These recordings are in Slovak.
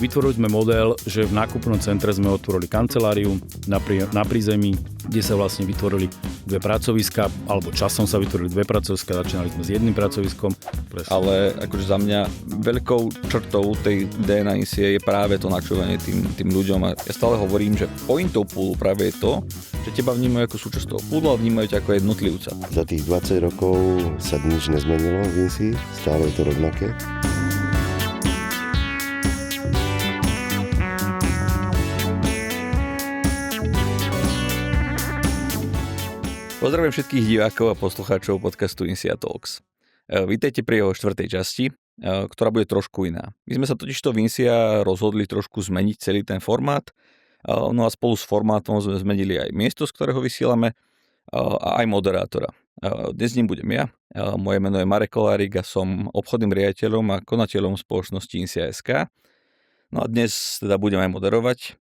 Vytvorili sme model, že v nákupnom centre sme otvorili kanceláriu na prízemí, kde sa vlastne vytvorili dve pracoviska, alebo časom sa vytvorili dve pracoviska, začínali sme s jedným pracoviskom. Ale akože za mňa veľkou črtou tej DNA INSEE je práve to načúvanie tým ľuďom a ja stále hovorím, že pointou poolu práve je to, že teba vnímajú ako súčasť toho poolu a vnímajú ťa ako jednotlivca. Za tých 20 rokov sa nič nezmenilo v INSEE, stále je to rovnaké. Pozdravujem všetkých divákov a poslucháčov podcastu INSEE Talks. Vítajte pri jeho 4. časti, ktorá bude trošku iná. My sme sa totižto v INSEE rozhodli trošku zmeniť celý ten formát, no a spolu s formátom sme zmenili aj miesto, z ktorého vysielame, a aj moderátora. Dnes ním budem ja. Moje meno je Marek Kolárik a som obchodným riaditeľom a konateľom spoločnosti INSEE.sk. No a dnes teda budem aj moderovať.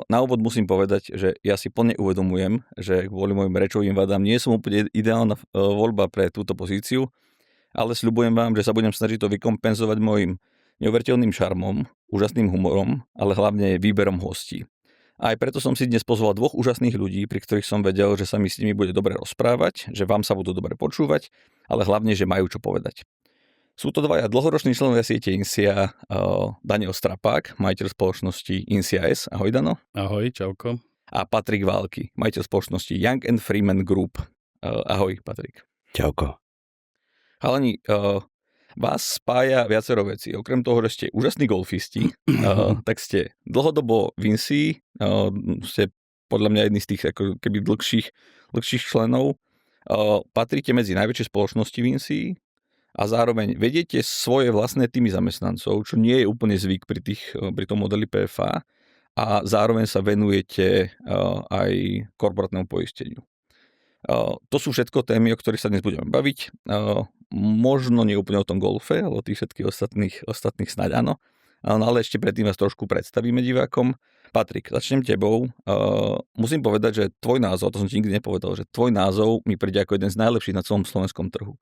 Na úvod musím povedať, že ja si plne uvedomujem, že kvôli mojim rečovým vadám nie som úplne ideálna voľba pre túto pozíciu, ale sľubujem vám, že sa budem snažiť to vykompenzovať mojim neuveriteľným šarmom, úžasným humorom, ale hlavne výberom hostí. A aj preto som si dnes pozval dvoch úžasných ľudí, pri ktorých som vedel, že sa mi s nimi bude dobre rozprávať, že vám sa budú dobre počúvať, ale hlavne, že majú čo povedať. Sú to dvaja dlhoroční členovia siete INSEE, Daniel Strapák, majiteľ spoločnosti INSEE. Ahoj, Dano. Ahoj, čauko. A Patrik Války, majiteľ spoločnosti Young & Freeman Group. Ahoj, Patrik. Čauko. Halani, vás spája viacero vecí. Okrem toho, že ste úžasní golfisti, tak ste dlhodobo v INSEE, ste podľa mňa jedni z tých ako keby dlhších členov. Patríte medzi najväčšie spoločnosti v INSEE, a zároveň vediete svoje vlastné týmy zamestnancov, čo nie je úplne zvyk pri tom modeli PFA, a zároveň sa venujete aj korporátnemu poisteniu. To sú všetko témy, o ktorých sa dnes budeme baviť. Možno nie úplne o tom golfe, ale o tých všetkých ostatných snáď áno. Ale ešte predtým vás trošku predstavíme divákom. Patrik, začnem tebou. Musím povedať, že tvoj názov, to som ti nikdy nepovedal, že tvoj názov mi príde ako jeden z najlepších na celom slovenskom trhu.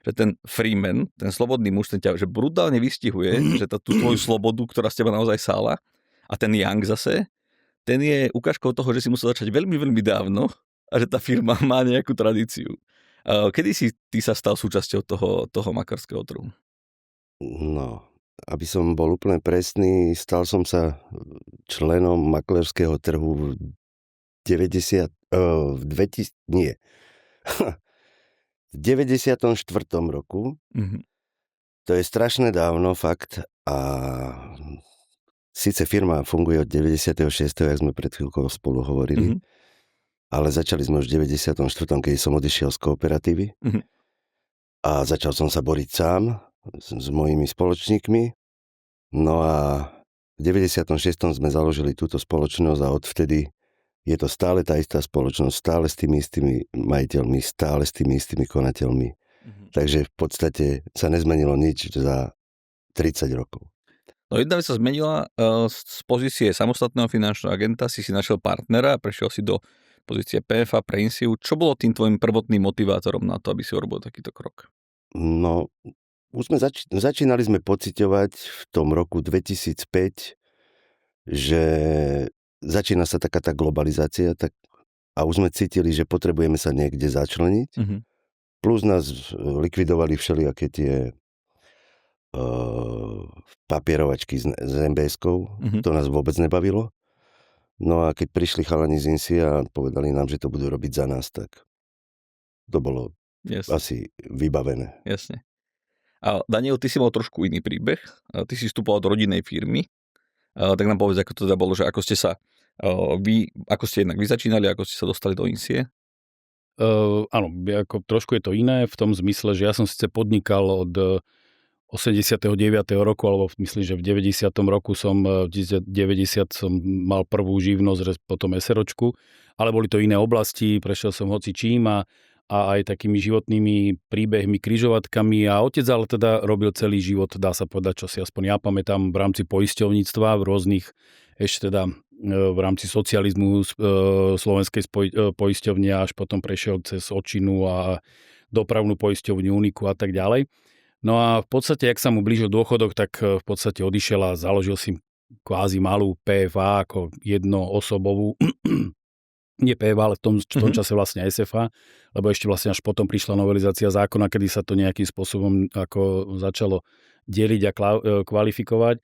Že ten Freeman, ten slobodný muž, ten ťa že brutálne vystihuje, že tú tvoju slobodu, ktorá z teba naozaj sála, a ten Young zase, ten je ukážkou toho, že si musel začať veľmi, veľmi dávno a že tá firma má nejakú tradíciu. Kedy si ty sa stal súčasťou toho makarského trhu? No, aby som bol úplne presný, stal som sa členom maklérskeho trhu v 94. roku. Mm-hmm. To je strašne dávno, fakt. A síce firma funguje od 96., jak sme pred chvíľkou spolu hovorili, ale začali sme už v 94., keď som odišiel z kooperatívy. Mm-hmm. A začal som sa boriť sám s mojimi spoločníkmi. No a v 96. sme založili túto spoločnosť a odvtedy je to stále tá istá spoločnosť, stále s tými istými majiteľmi, stále s tými istými konateľmi. Mm-hmm. Takže v podstate sa nezmenilo nič za 30 rokov. No jedna vec sa zmenila, z pozície samostatného finančného agenta si našiel partnera a prešiel si do pozície PFA pre INSEE. Čo bolo tým tvojim prvotným motivátorom na to, aby si urobil takýto krok? No, už začínali sme pociťovať v tom roku 2005, že začína sa taká tá globalizácia a už sme cítili, že potrebujeme sa niekde začleniť. Mm-hmm. Plus nás likvidovali všelijaké tie papierovačky s MBS-kou. Mm-hmm. To nás vôbec nebavilo. No a keď prišli chalani z INSEE a povedali nám, že to budú robiť za nás, tak to bolo asi vybavené. Jasne. A Daniel, ty si mal trošku iný príbeh. Ty si vstupoval do rodinnej firmy. Tak nám povedz, ako to teda bolo, že ako ste sa ako ste jednak začínali, ako ste sa dostali do INSEE? Áno, ako trošku je to iné v tom zmysle, že ja som síce podnikal od 89. roku, alebo myslím, že v 90. roku v 90 som mal prvú živnosť, potom SROčku, ale boli to iné oblasti, prešiel som hoci čím a aj takými životnými príbehmi, križovatkami a otec ale teda robil celý život, dá sa povedať, čo si aspoň ja pamätám, v rámci poisťovníctva, v rôznych, ešte teda v rámci socializmu slovenskej poisťovne, až potom prešiel cez Očinu a dopravnú poisťovňu Uniku a tak ďalej. No a v podstate, jak sa mu blížil dôchodok, tak v podstate odišiel a založil si kvázi malú PFA ako jednoosobovú, nie PFA, ale v tom čase vlastne SFA, lebo ešte vlastne až potom prišla novelizácia zákona, kedy sa to nejakým spôsobom ako začalo deliť a kvalifikovať.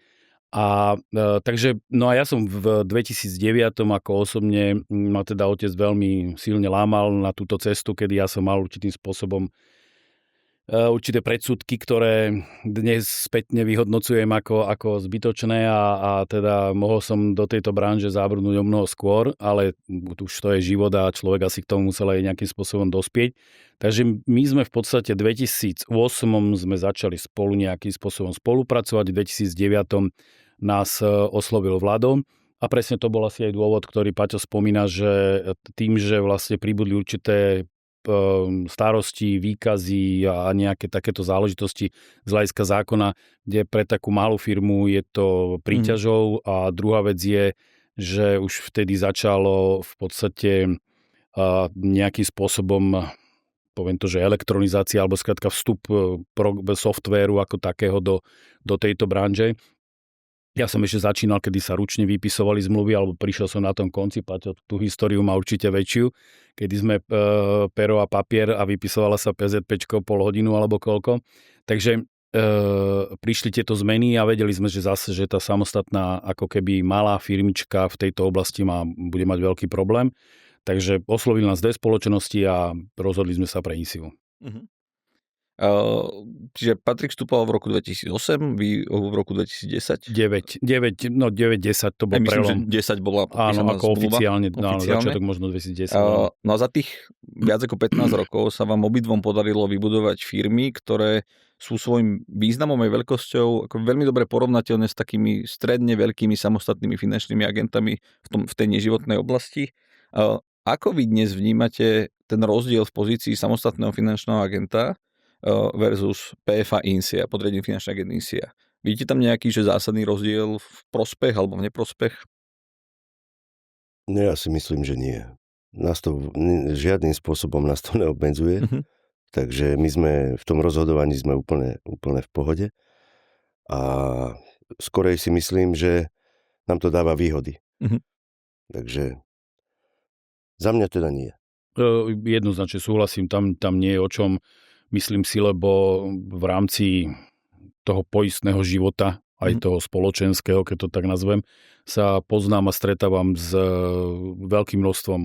A takže, no a ja som v 2009 ako osobne ma teda otec veľmi silne lámal na túto cestu, kedy ja som mal určitým spôsobom určité predsudky, ktoré dnes spätne vyhodnocujem ako zbytočné a teda mohol som do tejto branže zábrnúť o mnoho skôr, ale už to je život a človek asi k tomu musel aj nejakým spôsobom dospieť. Takže my sme v podstate v 2008 sme začali spolu nejakým spôsobom spolupracovať, v 2009 nás oslovil Vlado a presne to bol asi aj dôvod, ktorý Paťo spomína, že tým, že vlastne pribudli určité starosti, výkazy a nejaké takéto záležitosti z hľadiska zákona, kde pre takú malú firmu je to príťažou a druhá vec je, že už vtedy začalo v podstate nejakým spôsobom, poviem to, že elektronizácia alebo skrátka vstup softvéru ako takého do tejto branže. Ja som ešte začínal, kedy sa ručne vypisovali zmluvy, alebo prišiel som na tom konci, Paťo tú históriu má určite väčšiu, kedy sme pero a papier a vypisovala sa PZPčko pol hodinu alebo koľko. Takže prišli tieto zmeny a vedeli sme, že zase, že tá samostatná ako keby malá firmička v tejto oblasti bude mať veľký problém. Takže oslovili nás dve spoločnosti a rozhodli sme sa pre INSIU. Čiže Patrik vstupoval v roku 2008, vy v roku 2010? 9, 10 to bol prelom. Myslím, že 10 bola áno, ako zmluva, oficiálne, začiatok možno 2010. No a za tých viac ako 15 rokov sa vám obidvom podarilo vybudovať firmy, ktoré sú svojím významom aj veľkosťou ako veľmi dobre porovnateľné s takými stredne veľkými samostatnými finančnými agentami v tej neživotnej oblasti. Ako vy dnes vnímate ten rozdiel v pozícii samostatného finančného agenta versus PFA INSIA, podriadený finančný agent INSIA? Vidíte tam nejaký zásadný rozdiel v prospech alebo v neprospech? No ja si myslím, že nie. Nás to žiadnym spôsobom nás to neobmedzuje, takže my sme v tom rozhodovaní sme úplne v pohode a skorej si myslím, že nám to dáva výhody. Takže za mňa teda nie. Jednoznačne súhlasím, tam nie je o čom. Myslím si, lebo v rámci toho poistného života, aj toho spoločenského, keď to tak nazvem, sa poznám a stretávam s veľkým množstvom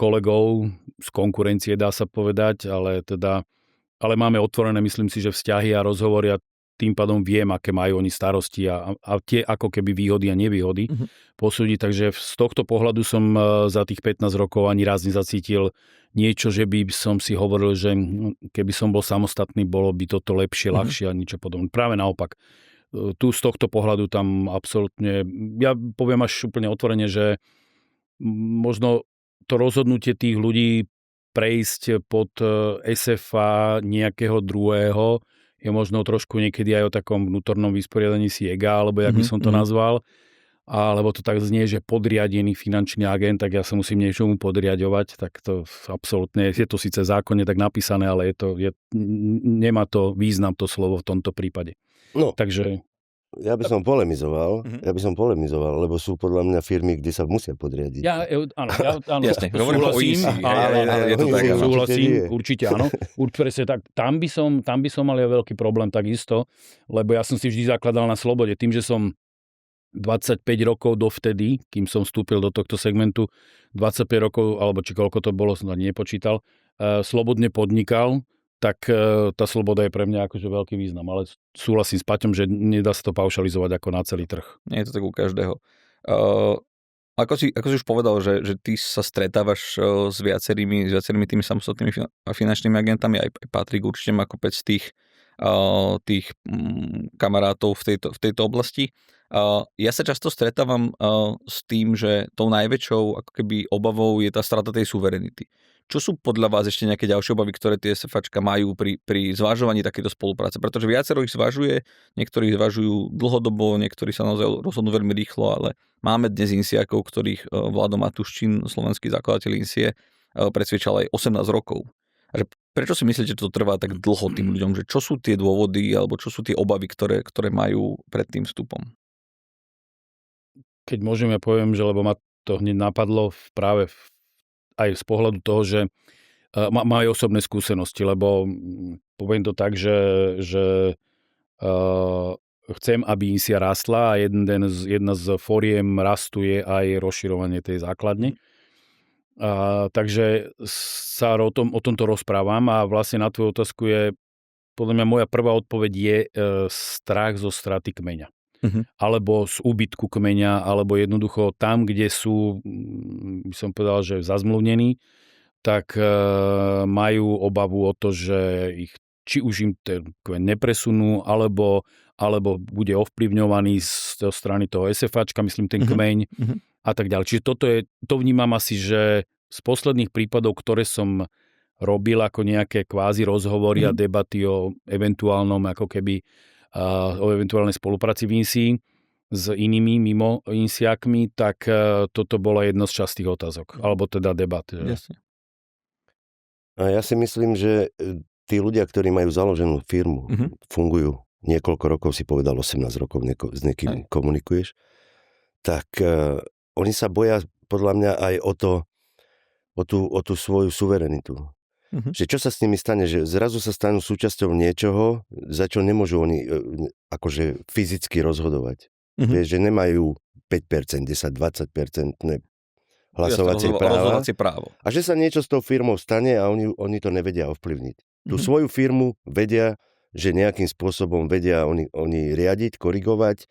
kolegov, z konkurencie dá sa povedať, ale máme otvorené, myslím si, že vzťahy a rozhovory a tým pádom viem, aké majú oni starosti a tie ako keby výhody a nevýhody posúdiť. Takže z tohto pohľadu som za tých 15 rokov ani raz nezacítil niečo, že by som si hovoril, že keby som bol samostatný, bolo by toto lepšie, ľahšie a niečo podobné. Práve naopak. Tu z tohto pohľadu tam absolútne, ja poviem až úplne otvorene, že možno to rozhodnutie tých ľudí prejsť pod SFA nejakého druhého je možno trošku niekedy aj o takom vnútornom vysporiadaní si ega, alebo jak by som to nazval. Alebo to tak znie, že podriadený finančný agent, tak ja sa musím niečomu podriadovať, tak to absolútne, je to síce zákonne tak napísané, ale nemá to význam to slovo v tomto prípade. No, takže ja by som polemizoval, lebo sú podľa mňa firmy, kde sa musia podriadiť. Áno, jasne, súhlasím, určite áno. Presne tak. Tam by som mal veľký problém takisto, lebo ja som si vždy zakladal na slobode. Tým, že som 25 rokov dovtedy, kým som vstúpil do tohto segmentu, 25 rokov, alebo či koľko to bolo, som to nepočítal, slobodne podnikal, tak tá sloboda je pre mňa akože veľký význam. Ale súhlasím s Paťom, že nedá sa to paušalizovať ako na celý trh. Nie je to tak u každého. Ako si už povedal, že ty sa stretávaš s viacerými tými samostatnými finančnými agentami, aj Patrik určite má kopec tých kamarátov v tejto oblasti. Ja sa často stretávam s tým, že tou najväčšou ako keby obavou je tá strata tej suverenity. Čo sú podľa vás ešte nejaké ďalšie obavy, ktoré tie SFAčka majú pri zvažovaní takéto spolupráce? Pretože viacero ich zvažuje, niektorí zvažujú dlhodobo, niektorí sa naozaj rozhodnú veľmi rýchlo, ale máme dnes INSIákov, ktorých Vlado Matuščín, slovenský zakladateľ INSIE, presvedčal aj 18 rokov. A že prečo si myslíte, že to trvá tak dlho tým ľuďom? Že čo sú tie dôvody alebo čo sú tie obavy, ktoré majú pred tým vstupom? keď môžem, ja poviem, že lebo ma to hneď napadlo aj z pohľadu toho, že mám aj osobné skúsenosti, lebo poviem to tak, že chcem, aby INSIA rastla a jedna z fóriem rastu je aj rozširovanie tej základne. Takže sa o tomto rozprávam a vlastne na tvoju otázku je, podľa mňa moja prvá odpoveď je strach zo straty kmeňa. Alebo z úbytku kmeňa, alebo jednoducho tam, kde sú, by som povedal, že zazmluvnení, tak majú obavu o to, že ich či už im ten kmeň nepresunú, alebo bude ovplyvňovaný zo strany toho SFAčka, myslím ten kmeň a tak ďalej. Čiže to vnímam asi, že z posledných prípadov, ktoré som robil ako nejaké kvázi rozhovory a debaty o eventuálnom ako keby o eventuálnej spolupráci v INSI s inými mimo INSIákmi, tak toto bola jedna z častých otázok, alebo teda debat. Jasne. A ja si myslím, že tí ľudia, ktorí majú založenú firmu, fungujú niekoľko rokov, si povedal 18 rokov, s niekým komunikuješ, tak oni sa boja podľa mňa aj o tú svoju suverenitu. Že čo sa s nimi stane, že zrazu sa stanú súčasťou niečoho, za čo nemôžu oni akože fyzicky rozhodovať. Vieš, že nemajú 5%, 10, 20% hlasovacie právo. A že sa niečo s tou firmou stane a oni to nevedia ovplyvniť. Tú svoju firmu vedia, že nejakým spôsobom vedia oni riadiť, korigovať,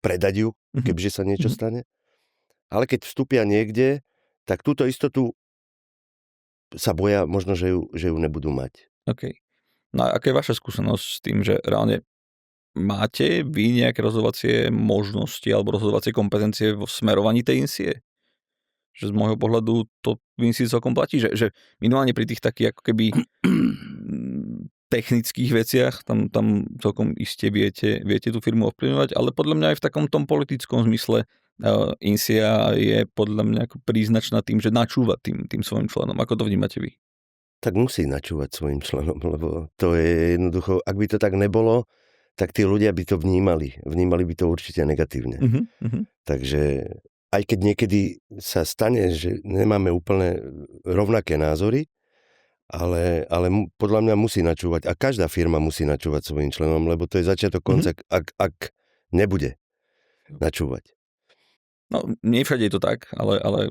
predať ju, kebyže sa niečo stane. Ale keď vstúpia niekde, tak túto istotu sa boja možno, že ju nebudú mať. OK. No a aká je vaša skúsenosť s tým, že reálne máte vy nejaké rozhodovacie možnosti alebo rozhodovacie kompetencie vo smerovaní tej INSIE? Že z môjho pohľadu to v INSIE celkom platí, že minimálne pri tých takých ako keby technických veciach tam celkom iste viete tú firmu ovplyvňovať, ale podľa mňa aj v takom tom politickom zmysle INSIA je podľa mňa ako príznačná tým, že načúva tým svojim členom. Ako to vnímate vy? Tak musí načúvať svojim členom, lebo to je jednoducho, ak by to tak nebolo, tak tí ľudia by to vnímali. Vnímali by to určite negatívne. Takže aj keď niekedy sa stane, že nemáme úplne rovnaké názory, ale podľa mňa musí načúvať. A každá firma musí načúvať svojim členom, lebo to je začiatok konca, ak nebude načúvať. No, nie všade je to tak, ale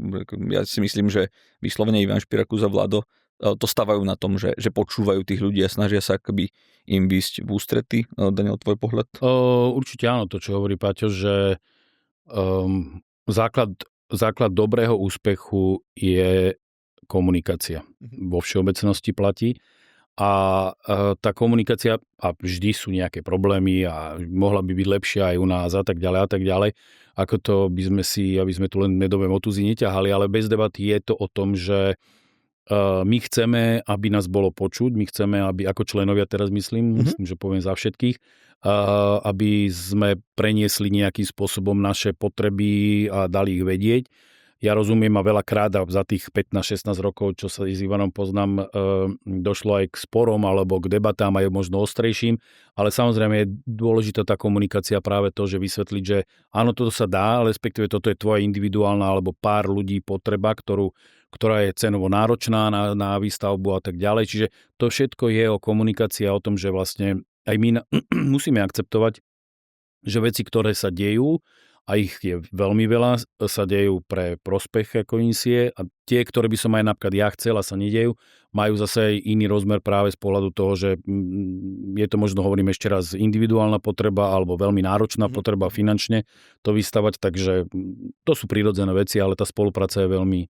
ja si myslím, že vyslovene Ivan Špirakus a Vlado to stavajú na tom, že počúvajú tých ľudí a snažia sa akoby im výsť v ústrety. Daniel, tvoj pohľad? Určite áno, to, čo hovorí Paťo, že základ dobrého úspechu je komunikácia. Vo všeobecnosti platí. A tá komunikácia, a vždy sú nejaké problémy a mohla by byť lepšia aj u nás a tak ďalej, ako to by sme aby sme tu len medové motúzy neťahali, ale bez debaty je to o tom, že my chceme, aby nás bolo počuť, my chceme, aby ako členovia teraz myslím, že poviem za všetkých, aby sme preniesli nejakým spôsobom naše potreby a dali ich vedieť. Ja rozumiem a veľakrát a za tých 15-16 rokov, čo sa s Ivanom poznám, došlo aj k sporom alebo k debatám aj možno ostrejším, ale samozrejme je dôležitá tá komunikácia práve to, že vysvetliť, že áno, toto sa dá, respektíve toto je tvoja individuálna alebo pár ľudí potreba, ktorá je cenovo náročná na výstavbu a tak ďalej. Čiže to všetko je o komunikácii a o tom, že vlastne aj my musíme akceptovať, že veci, ktoré sa dejú, a ich je veľmi veľa, sa dejú pre prospech ako INSIE a tie, ktoré by som aj napríklad ja chcel a sa nedejú, majú zase aj iný rozmer práve z pohľadu toho, že je to možno, hovorím ešte raz, individuálna potreba alebo veľmi náročná potreba finančne to vystavať, takže to sú prirodzené veci, ale tá spolupráca je veľmi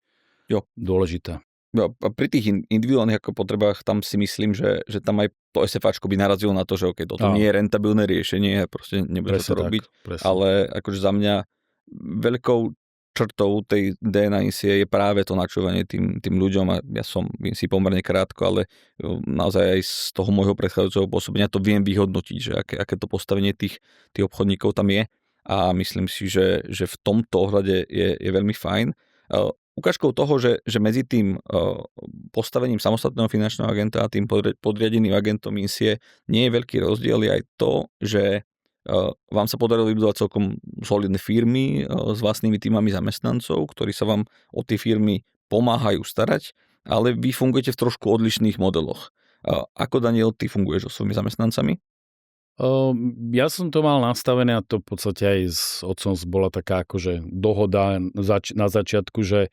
dôležitá. A pri tých individuálnych ako potrebách tam si myslím, že tam aj to SFAčko by narazilo na to, že okay, toto nie je rentabilné riešenie a proste nebude sa to robiť. Ale akože za mňa veľkou črtou tej DNA INSIE je práve to načúvanie tým ľuďom a ja som si pomerne krátko, ale naozaj aj z toho môjho predchádzajúceho pôsobenia to viem vyhodnotiť, že aké to postavenie tých obchodníkov tam je a myslím si, že v tomto ohľade je veľmi fajn. Ukážkou toho, že medzi tým postavením samostatného finančného agenta a tým podriadeným agentom INSIE nie je veľký rozdiel, je aj to, že vám sa podarilo vybudovať celkom solidné firmy s vlastnými týmami zamestnancov, ktorí sa vám o tie firmy pomáhajú starať, ale vy fungujete v trošku odlišných modeloch. Ako, Daniel, ty funguješ so svojimi zamestnancami? Ja som to mal nastavené a to v podstate aj s otcom bola taká akože dohoda na začiatku, že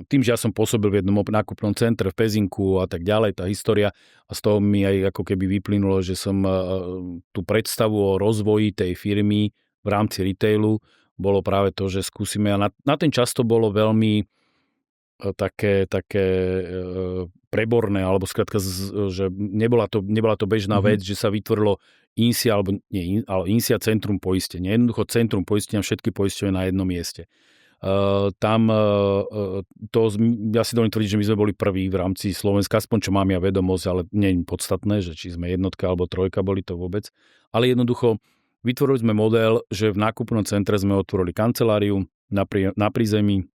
tým, že ja som pôsobil v jednom nákupnom centre v Pezinku a tak ďalej, tá história, a z toho mi aj ako keby vyplynulo, že som tú predstavu o rozvoji tej firmy v rámci retailu bolo práve to, že skúsime, a na ten čas to bolo veľmi také preborné, alebo skrátka, že nebola to bežná vec, že sa vytvorilo INSIA, ale INSIA Centrum poistenia. Jednoducho Centrum poistenia, všetky poistenie na jednom mieste. Ja si dovolím tvrdiť, že my sme boli prví v rámci Slovenska, aspoň čo mám ja vedomosť, ale nie je podstatné, že či sme jednotka alebo trojka, boli to vôbec. Ale jednoducho vytvorili sme model, že v nákupnom centre sme otvorili kanceláriu na prízemí,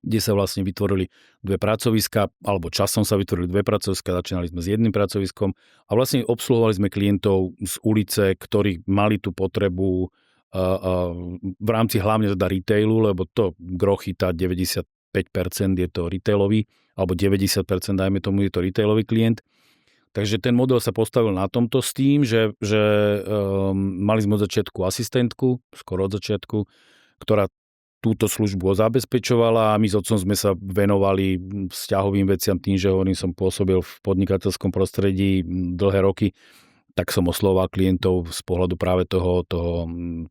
kde sa vlastne vytvorili dve pracoviska, alebo časom sa vytvorili dve pracoviska, začínali sme s jedným pracoviskom a vlastne obsluhovali sme klientov z ulice, ktorí mali tú potrebu v rámci hlavne teda retailu, lebo to gro chytá 95% je to retailový, alebo 90% dajme tomu je to retailový klient. Takže ten model sa postavil na tomto s tým, že mali sme od začiatku asistentku, skoro od začiatku, ktorá túto službu zabezpečovala a my s otcom sme sa venovali vzťahovým veciam tým, že som pôsobil v podnikateľskom prostredí dlhé roky, tak som oslovoval klientov z pohľadu práve toho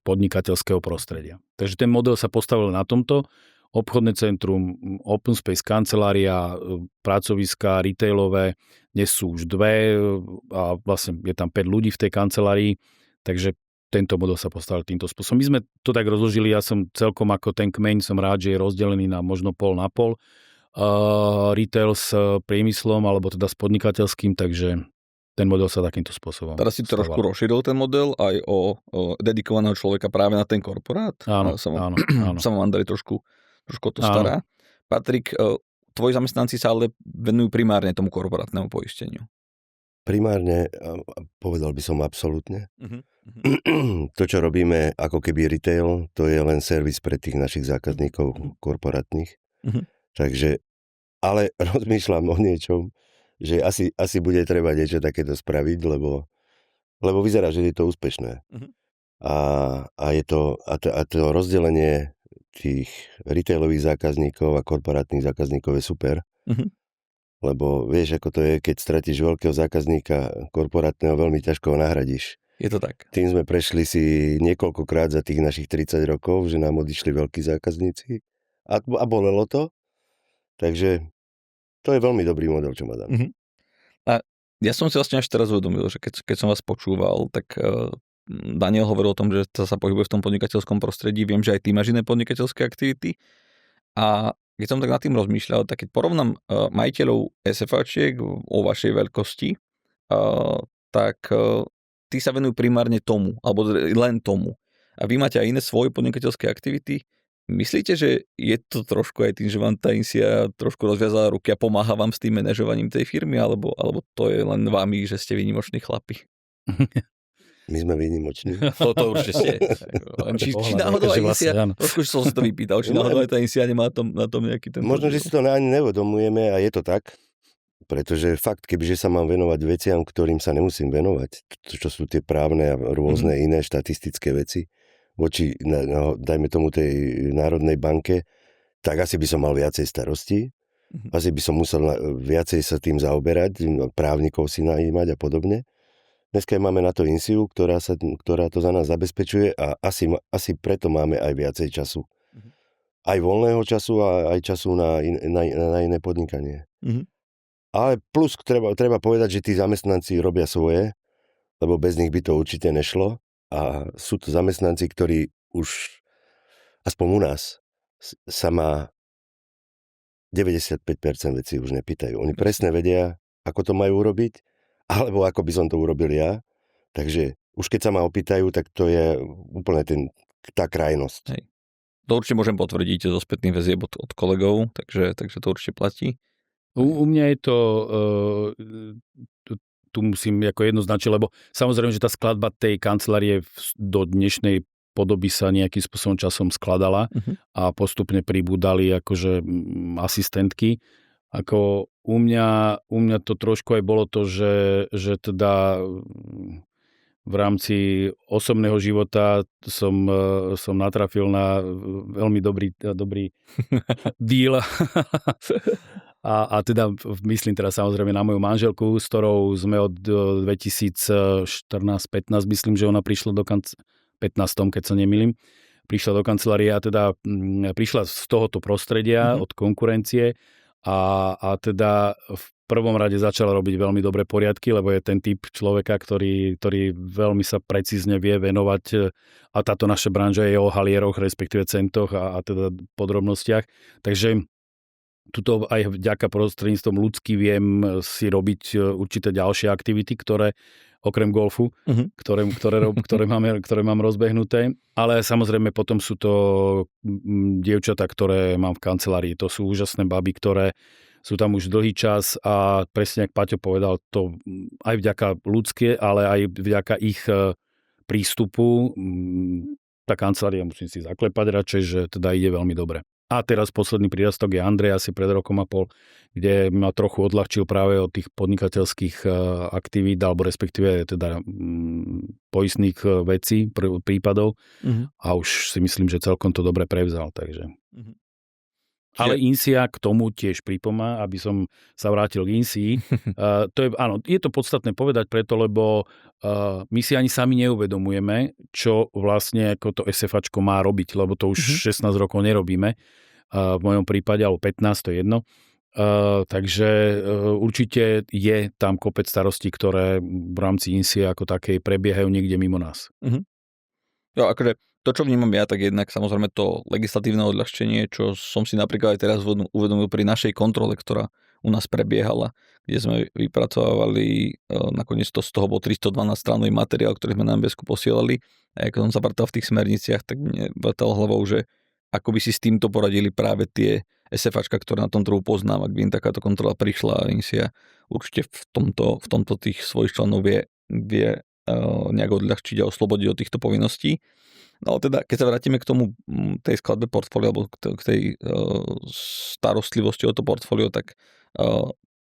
podnikateľského prostredia. Takže ten model sa postavil na tomto. Obchodné centrum, open space, kancelária, pracoviská, retailové, dnes sú už dve a vlastne je tam 5 ľudí v tej kancelárii, takže tento model sa postavil týmto spôsobom. My sme to tak rozložili, ja som celkom ako ten kmeň, som rád, že je rozdelený na možno pol na pol. Retail s priemyslom, alebo teda s podnikateľským, takže ten model sa takýmto spôsobom Teraz si trošku rozšíril ten model aj o dedikovaného človeka práve na ten korporát. Áno. Sa vám Andrej trošku to stará. Patrik, tvoji zamestnanci sa ale venujú primárne tomu korporátnemu poisteniu. Primárne, povedal by som absolútne. To, čo robíme ako keby retail, to je len servis pre tých našich zákazníkov korporátnych. Takže, ale rozmýšľam o niečom, že asi bude treba niečo takéto spraviť, lebo vyzerá, že je to úspešné. A to rozdelenie tých retailových zákazníkov a korporátnych zákazníkov je super. Lebo vieš, ako to je, keď stratíš veľkého zákazníka korporátneho, veľmi ťažko ho nahradíš. Je to tak. Tým sme prešli si niekoľkokrát za tých našich 30 rokov, že nám odišli veľkí zákazníci a bolelo to. Takže to je veľmi dobrý model, čo má dám. A ja som si vlastne až teraz uvedomil, že keď som vás počúval, tak Daniel hovoril o tom, že sa pohybuje v tom podnikateľskom prostredí. Viem, že aj ty máš iné podnikateľské aktivity. A keď som tak nad tým rozmýšľal, tak keď porovnám majiteľov SFAčiek o vašej veľkosti, tak tí sa venujú primárne tomu, alebo len tomu. A vy máte aj iné svoje podnikateľské aktivity. Myslíte, že je to trošku aj tým, že vám tá INSIA trošku rozviazala ruky a pomáha vám s tým manažovaním tej firmy, alebo to je len vami, že ste výnimoční chlapi? My sme výnimoční. To určite ste. Či náhodou aj INSIA, trošku som sa to vypýtal, či náhodou aj tá INSIA nemá na tom nejaký ten... Možno, že si to ani nevedomujeme a je to tak, pretože fakt, kebyže sa mám venovať veciam, ktorým sa nemusím venovať, čo sú tie právne a rôzne iné štatistické veci, voči, dajme tomu tej Národnej banke, tak asi by som mal viacej starostí. Asi by som musel viacej sa tým zaoberať, právnikov si najímať a podobne. Dneska máme na to INSIU, ktorá to za nás zabezpečuje a asi preto máme aj viacej času. Aj voľného času a aj času na iné podnikanie. Ale plus treba povedať, že tí zamestnanci robia svoje, lebo bez nich by to určite nešlo. A sú to zamestnanci, ktorí už, aspoň u nás, sa ma 95% vecí už nepýtajú. Oni presne vedia, ako to majú urobiť, alebo ako by som to urobil ja. Takže už keď sa ma opýtajú, tak to je úplne tá krajnosť. Hej. To určite môžem potvrdiť zo spätných väzieb od kolegov, takže to určite platí. U mňa je to tu musím ako jednoznačne, lebo samozrejme, že tá skladba tej kancelárie do dnešnej podoby sa nejakým spôsobom časom skladala a postupne pribúdali akože asistentky. Ako u mňa to trošku aj bolo to, že teda v rámci osobného života som natrafil na veľmi dobrý deal. a teda myslím teraz samozrejme na moju manželku, s ktorou sme od 2014-15, myslím, že ona prišla do 15, keď sa nemýlim, prišla do kancelárie a teda prišla z tohoto prostredia, od konkurencie a teda v prvom rade začala robiť veľmi dobré poriadky, lebo je ten typ človeka, ktorý veľmi sa precízne vie venovať a táto naša branža je o halieroch, respektíve centoch a teda podrobnostiach. Takže tuto aj vďaka prostredníctvom ľudský viem si robiť určité ďalšie aktivity, ktoré okrem golfu, ktoré mám rozbehnuté. Ale samozrejme potom sú to dievčatá, ktoré mám v kancelárii. To sú úžasné baby, ktoré sú tam už dlhý čas a presne, ako Paťo povedal, to aj vďaka ľudské, ale aj vďaka ich prístupu. Tá kancelária, musím si zaklepať radšej, že teda ide veľmi dobre. A teraz posledný prírastok je Andrej asi pred rokom a pol, kde ma trochu odľahčil práve od tých podnikateľských aktivít, alebo respektíve teda poistných vecí, prípadov. A už si myslím, že celkom to dobre prevzal. Takže. Ale INSEA k tomu tiež pripomá, aby som sa vrátil k INSEA. Je to podstatné povedať preto, lebo my si ani sami neuvedomujeme, čo vlastne ako to SFAčko má robiť, lebo to už 16 rokov nerobíme. V mojom prípade, alebo 15, to je jedno. Takže určite je tam kopec starostí, ktoré v rámci INSEA ako takej prebiehajú niekde mimo nás. Jo, akože to, čo vnímam ja, tak jednak samozrejme to legislatívne odľahčenie, čo som si napríklad aj teraz uvedomil pri našej kontrole, ktorá u nás prebiehala, kde sme vypracovali, nakoniec to z toho bol 312 stránový materiál, ktorý sme na MBS-ku posielali. A ako som sa vrtal v tých smerniciach, tak mne vrtal hlavou, že ako by si s týmto poradili práve tie SFAčka, ktoré na tom trhu poznám, ak by im takáto kontrola prišla a INSEA určite v tomto tých svojich členov vie nejak odľahčiť a oslobodiť od týchto povinností. No ale teda, keď sa vrátime k tomu, tej skladbe portfólia, alebo k tej starostlivosti o to portfólio, tak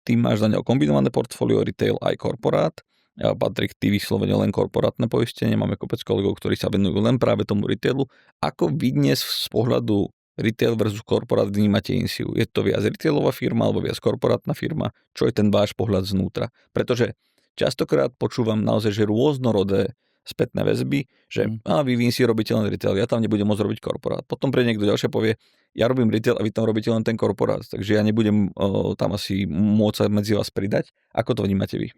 ty máš za neho kombinované portfólio, retail aj korporát. Patrik, ty vyslovene len korporátne poistenie. Máme kopec kolegov, ktorí sa venujú len práve tomu retailu. Ako vy dnes z pohľadu retail versus korporát vnímate INSEA? Je to viac retailová firma alebo viac korporátna firma? Čo je ten váš pohľad znútra? Pretože častokrát počúvam naozaj, že rôznorodé spätné väzby, že vy v INSEA robíte len retail, ja tam nebudem môcť robiť korporát. Potom pre niekto ďalšie povie, ja robím retail a vy tam robíte len ten korporát, takže ja nebudem tam asi môcť sa medzi vás pridať. Ako to vnímate vy?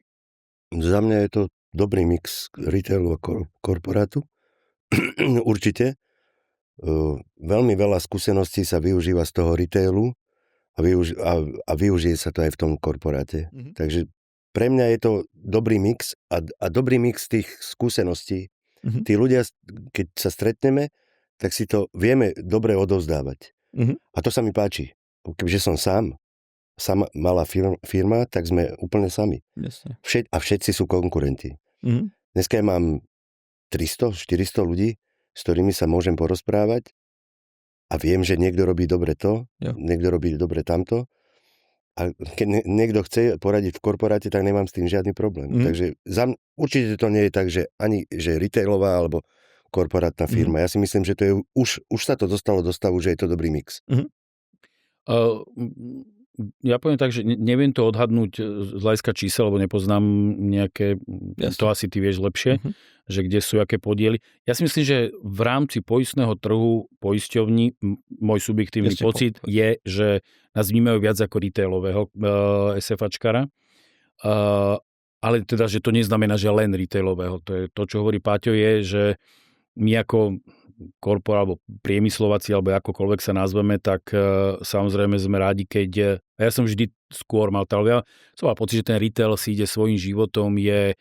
Za mňa je to dobrý mix retailu a korporátu. Určite. Veľmi veľa skúseností sa využíva z toho retailu a využije sa to aj v tom korporáte. Takže pre mňa je to dobrý mix a dobrý mix tých skúseností. Tí ľudia, keď sa stretneme, tak si to vieme dobre odovzdávať. A to sa mi páči. Keďže som sám malá firma, tak sme úplne sami. Jasne. A všetci sú konkurenti. Dneska ja mám 300-400 ľudí, s ktorými sa môžem porozprávať a viem, že niekto robí dobre to, niekto robí dobre tamto. A keď niekto chce poradiť v korporáte, tak nemám s tým žiadny problém. Takže určite to nie je tak, že ani že retailová alebo korporátna firma. Ja si myslím, že to je už sa to dostalo do stavu, že je to dobrý mix. Ja poviem tak, že neviem to odhadnúť z hľadiska čísel, lebo nepoznám nejaké, to asi ty vieš lepšie, že kde sú aké podiely. Ja si myslím, že v rámci poistného trhu poisťovní, môj subjektívny pocit je, že nás vnímajú viac ako retailového SFAčkara, ale teda, že to neznamená, že len retailového. To je to, čo hovorí Páťo, je, že my ako korpor alebo priemyslovací, alebo akokoľvek sa nazveme, tak samozrejme sme rádi, keď... Ja som vždy skôr mal pocit, že ten retail si ide svojím životom, je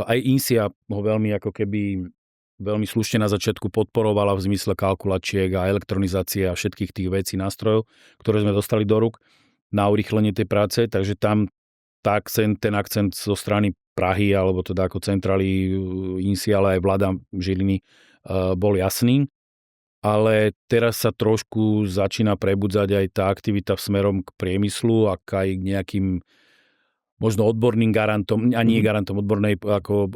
aj INSEA ho veľmi ako keby veľmi slušne na začiatku podporovala v zmysle kalkulačiek a elektronizácie a všetkých tých vecí, nástrojov, ktoré sme dostali do rúk na urýchlenie tej práce, takže tam ten akcent zo strany Prahy, alebo teda ako centrály INSI, ale aj vláda Žiliny bol jasný. Ale teraz sa trošku začína prebudzať aj tá aktivita smerom k priemyslu a aj k nejakým možno odborným garantom, a nie garantom odbornej ako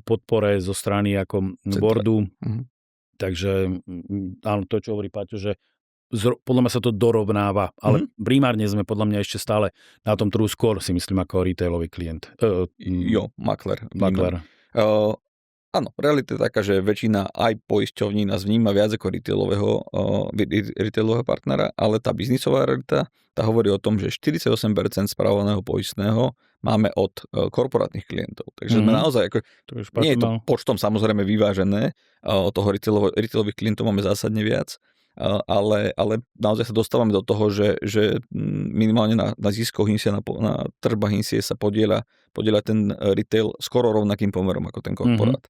podpore zo strany ako boardu. Takže áno, to, čo hovorí Paťo, že podľa mňa sa to dorovnáva, ale primárne sme podľa mňa ešte stále na tom trhu skôr, si myslím, ako retailový klient. Makler. Áno, realita je taká, že väčšina aj poisťovní nás vníma viac ako retailového partnera, ale tá biznisová realita, tá hovorí o tom, že 48% spravovaného poistného máme od korporátnych klientov. Takže sme naozaj, nie je to počtom samozrejme vyvážené, od toho retailových klientov máme zásadne viac, ale naozaj sa dostávame do toho, že minimálne na ziskoch INSIA, na tržbách INSIA sa podieľa ten retail skoro rovnakým pomerom ako ten korporát.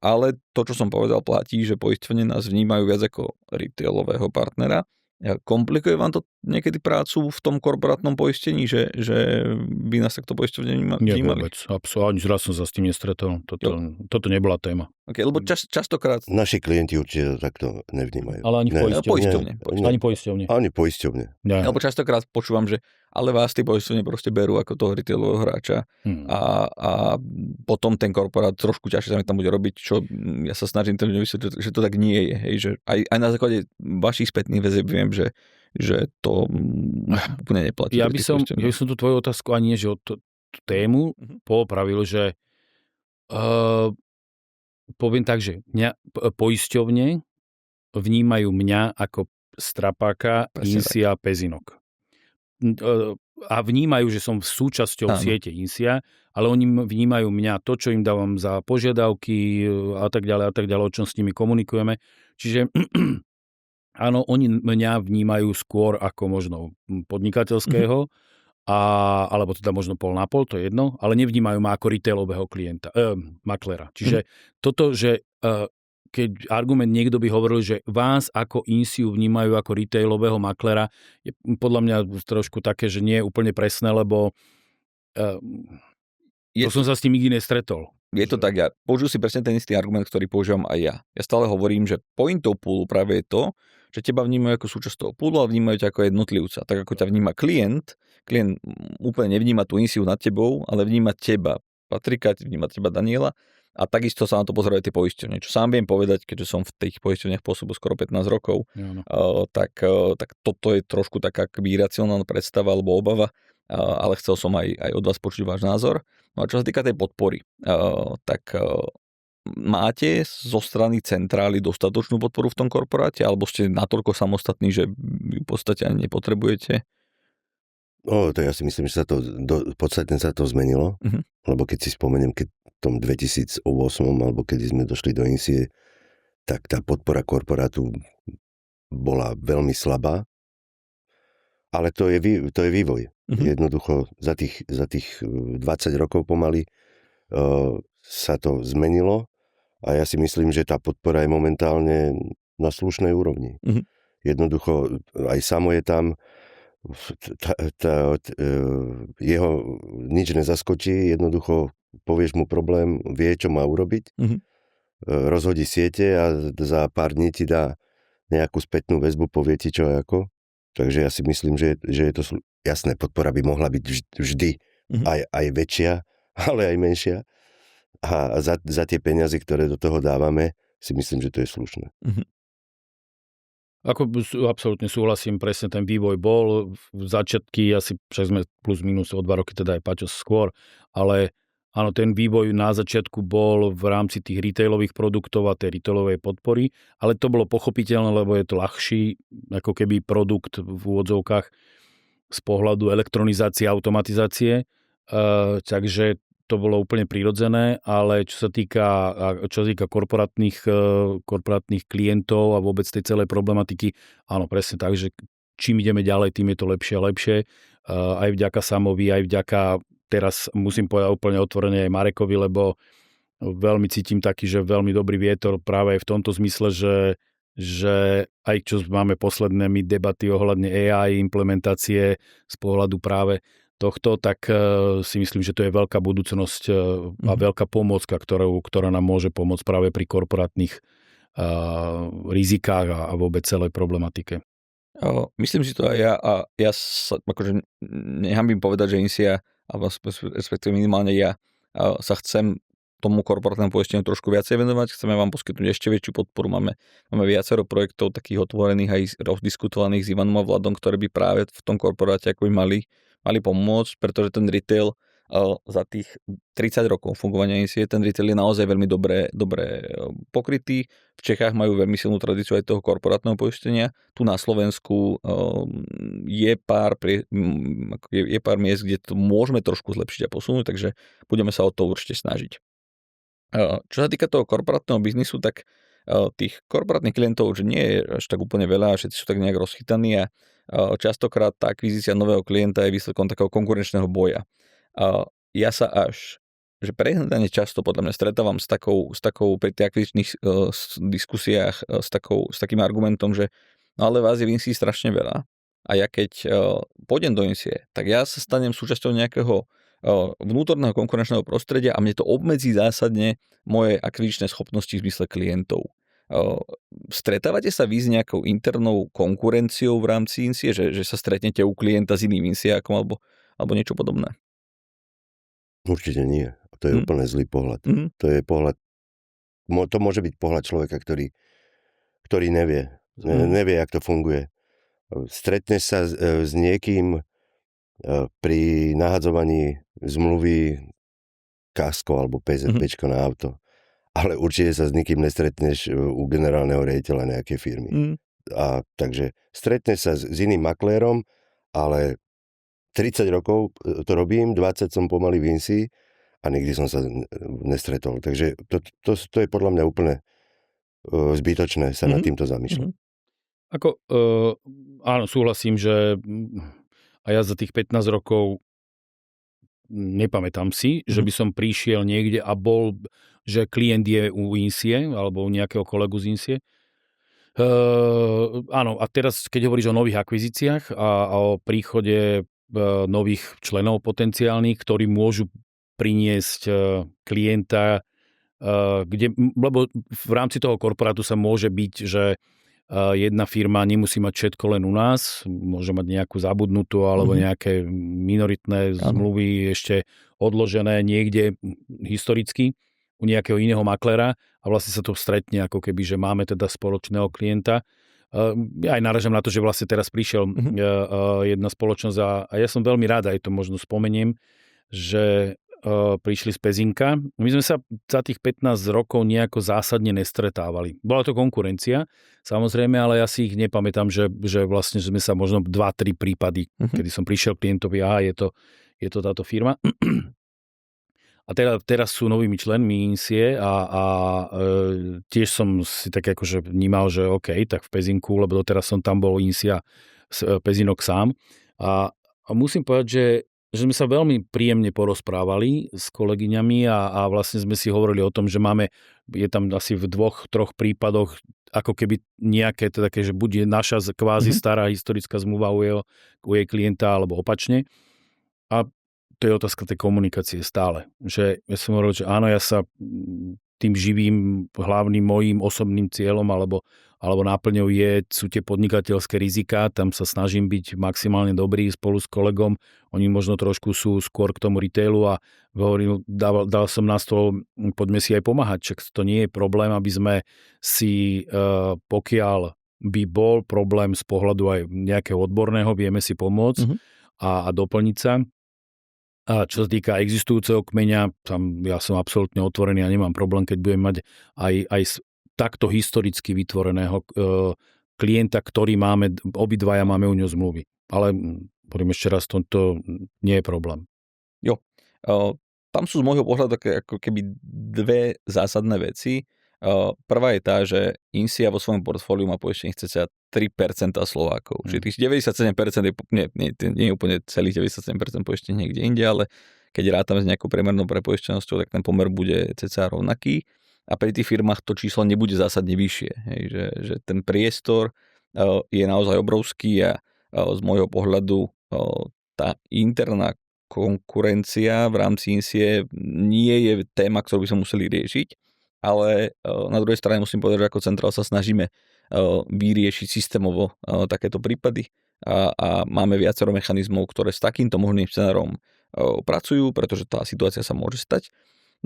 Ale to, čo som povedal, platí, že poisťovne nás vnímajú viac ako retailového partnera. Komplikuje vám to niekedy prácu v tom korporátnom poistení, že by nás takto poisťovne vnímali? Nie vôbec, absolútne. Ani raz som sa s tým nestretol. Toto nebola téma. Okay, lebo častokrát... Naši klienti určite takto nevnímajú. Ale ani poisťovne. Ani poisťovne. Lebo častokrát počúvam, že ale vás tí poisťovne proste berú ako toho retailového hráča a potom ten korporát trošku ťažšie sa mi tam bude robiť, čo ja sa snažím to vysvetliť, že to tak nie je. Hej, že aj na základe vašich spätných väzieb viem, že to úplne neplatí. Ja by som tú tvoju otázku ani nie, že tú tému poopravil, že poviem tak, že poisťovne vnímajú mňa ako strapáka INSIA Pezinok. A vnímajú, že som súčasťou siete INSIA, ale oni vnímajú mňa to, čo im dávam za požiadavky a tak ďalej, o čom s nimi komunikujeme. Čiže áno, oni mňa vnímajú skôr ako možno podnikateľského, alebo teda možno pol na pol, to je jedno, ale nevnímajú ma ako retailového klienta, maklera. Čiže toto, že keď argument niekto by hovoril, že vás ako INSIU vnímajú ako retailového maklera, je podľa mňa trošku také, že nie je úplne presné, lebo som sa s tým nikdy nestretol. Je to tak, ja použijem si presne ten istý argument, ktorý používam aj ja. Ja stále hovorím, že pointou poolu práve je to, že teba vnímajú ako súčasť toho poolu a vnímajú ťa ako jednotlivca. Tak ako ťa vníma klient úplne nevníma tú INSIU nad tebou, ale vníma teba, Patrika, vníma teba, Daniela. A takisto sa na to pozerajú tie poisťovne. Čo sám viem povedať, keďže som v tých poisťovniach pôsobil skoro 15 rokov, tak toto je trošku taká iracionálna predstava alebo obava, ale chcel som aj od vás počuť váš názor. No a čo sa týka tej podpory, tak máte zo strany centrály dostatočnú podporu v tom korporáte, alebo ste natoľko samostatní, že v podstate ani nepotrebujete? To ja si myslím, že sa to podstatne sa to zmenilo, lebo keď si spomeniem, keď v tom 2008, alebo keď sme došli do INSIE, tak tá podpora korporátu bola veľmi slabá, ale to je vývoj. Jednoducho za tých 20 rokov pomaly sa to zmenilo a ja si myslím, že tá podpora je momentálne na slušnej úrovni. Jednoducho aj Samo je tam, jeho nič nezaskočí, jednoducho povieš mu problém, vie, čo má urobiť, rozhodí siete a za pár dní ti dá nejakú spätnú väzbu, povie ti čo a ako. Takže ja si myslím, že je to jasné, podpora by mohla byť vždy aj väčšia, ale aj menšia. A za tie peniaze, ktoré do toho dávame, si myslím, že to je slušné. Ako absolútne súhlasím, presne ten vývoj bol. V začiatky asi však sme plus minus o 2 roky, teda aj Paťo skôr, ale áno, ten vývoj na začiatku bol v rámci tých retailových produktov a tej retailovej podpory, ale to bolo pochopiteľné, lebo je to ľahší ako keby produkt v úvodzovkách z pohľadu elektronizácie a automatizácie, takže to bolo úplne prirodzené, ale čo sa týka korporátnych klientov a vôbec tej celej problematiky, áno, presne tak, že čím ideme ďalej, tým je to lepšie a lepšie. Aj vďaka Samovi, aj vďaka, teraz musím povedať úplne otvorene aj Marekovi, lebo veľmi cítim taký, že veľmi dobrý vietor práve aj v tomto zmysle, že aj čo máme posledné debaty ohľadne AI implementácie z pohľadu práve tohto, tak si myslím, že to je veľká budúcnosť a veľká pomôcka, ktorá nám môže pomôcť práve pri korporátnych rizikách a vôbec celej problematike. Myslím si to aj ja a ja sa akože nehambím povedať, že INSEA, alebo respektíve minimálne ja sa chcem tomu korporátnemu poisteniu trošku viacej venovať, chceme vám poskytnúť ešte väčšiu podporu, máme viacero projektov takých otvorených aj rozdiskutovaných s Ivanom a Vladom, ktoré by práve v tom korporáte ako by mali pomôcť, pretože ten retail za tých 30 rokov fungovania INSEE, ten retail je naozaj veľmi dobre pokrytý. V Čechách majú veľmi silnú tradíciu aj toho korporátneho poistenia. Tu na Slovensku je pár miest, kde to môžeme trošku zlepšiť a posunúť, takže budeme sa o to určite snažiť. Čo sa týka toho korporátneho biznisu, tak tých korporátnych klientov už nie je až tak úplne veľa, všetci sú tak nejak rozchytaní a častokrát tá akvizícia nového klienta je výsledkom takého konkurenčného boja. Ja sa že prehnane často podľa mňa stretávam s takou pri tých akvizičných diskusiách s takým argumentom, že no ale vás je v INSEE strašne veľa a ja keď pôjdem do INSEE, tak ja sa stanem súčasťou nejakého vnútorného konkurenčného prostredia a mne to obmedzí zásadne moje akvizičné schopnosti v zmysle klientov. Stretávate sa vy s nejakou internou konkurenciou v rámci INSEE, že sa stretnete u klienta s iným INSEAkom alebo niečo podobné? Určite nie. To je úplne zlý pohľad. To je pohľad, to môže byť pohľad človeka, ktorý nevie, jak to funguje. Stretneš sa s niekým pri nahadzovaní zmluvy kasko alebo PZPčko na auto, ale určite sa s nikým nestretneš u generálneho riaditeľa nejakej firmy. A takže stretneš sa s iným maklérom, ale 30 rokov to robím, 20 som pomaly v INSEE a nikdy som sa nestretol. Takže to je podľa mňa úplne zbytočné sa nad týmto zamýšľať. Áno, súhlasím, že a ja za tých 15 rokov nepamätám si, že by som prišiel niekde a bol, že klient je u INSEE alebo u nejakého kolegu z INSEE. Áno, a teraz, keď hovoríš o nových akvizíciách a o príchode nových členov potenciálnych, ktorí môžu priniesť klienta, lebo v rámci toho korporátu sa môže byť, že jedna firma nemusí mať všetko len u nás, môže mať nejakú zabudnutú alebo nejaké minoritné zmluvy ešte odložené niekde historicky u nejakého iného makléra a vlastne sa to stretne ako keby, že máme teda spoločného klienta. Ja aj naražam na to, že vlastne teraz prišiel jedna spoločnosť a ja som veľmi rád, aj to možno spomeniem, že prišli z Pezinka. My sme sa za tých 15 rokov nejako zásadne nestretávali. Bola to konkurencia, samozrejme, ale ja si ich nepamätám, že vlastne sme sa možno 2-3 prípady, kedy som prišiel klientovi, je to táto firma. A teraz sú novými členmi INSEE a tiež som si tak akože vnímal, že OK, tak v Pezinku, lebo doteraz som tam bol INSEE Pezinok sám. A musím povedať, že sme sa veľmi príjemne porozprávali s kolegyňami a vlastne sme si hovorili o tom, že je tam asi v 2-3 prípadoch ako keby nejaké také, že buď naša kvázi stará historická zmluva u jej klienta alebo opačne. A to je otázka tej komunikácie stále. Že ja som hovoril, že áno, ja sa tým živým hlavným mojím osobným cieľom alebo náplňou sú tie podnikateľské riziká, tam sa snažím byť maximálne dobrý spolu s kolegom, oni možno trošku sú skôr k tomu retailu a hovoril, dal som na stôl, poďme si aj pomáhať, čak to nie je problém, aby sme si, pokiaľ by bol problém z pohľadu aj nejakého odborného, vieme si pomôcť a doplniť sa. A čo sa týka existujúceho kmeňa, tam ja som absolútne otvorený a nemám problém, keď budem mať aj takto historicky vytvoreného klienta, ktorý obidvaja máme u ňo zmluvy. Ale poviem ešte raz, to nie je problém. Jo. Tam sú z môjho pohľadu také ako keby dve zásadné veci. Prvá je tá, že INSEE vo svojom portfóliu má poistenie cca 3% Slovákov. Čiže tých 97% nie je úplne celých 97% poistenie niekde inde, ale keď rátame s nejakou priemernou prepoistenosťou, tak ten pomer bude cca rovnaký. A pri tých firmách to číslo nebude zásadne vyššie. Hej, že ten priestor je naozaj obrovský a z môjho pohľadu tá interná konkurencia v rámci INSIE nie je téma, ktorú by sme museli riešiť, ale na druhej strane musím povedať, že ako centrál sa snažíme vyriešiť systémovo takéto prípady a máme viacero mechanizmov, ktoré s takýmto možným scenárom pracujú, pretože tá situácia sa môže stať.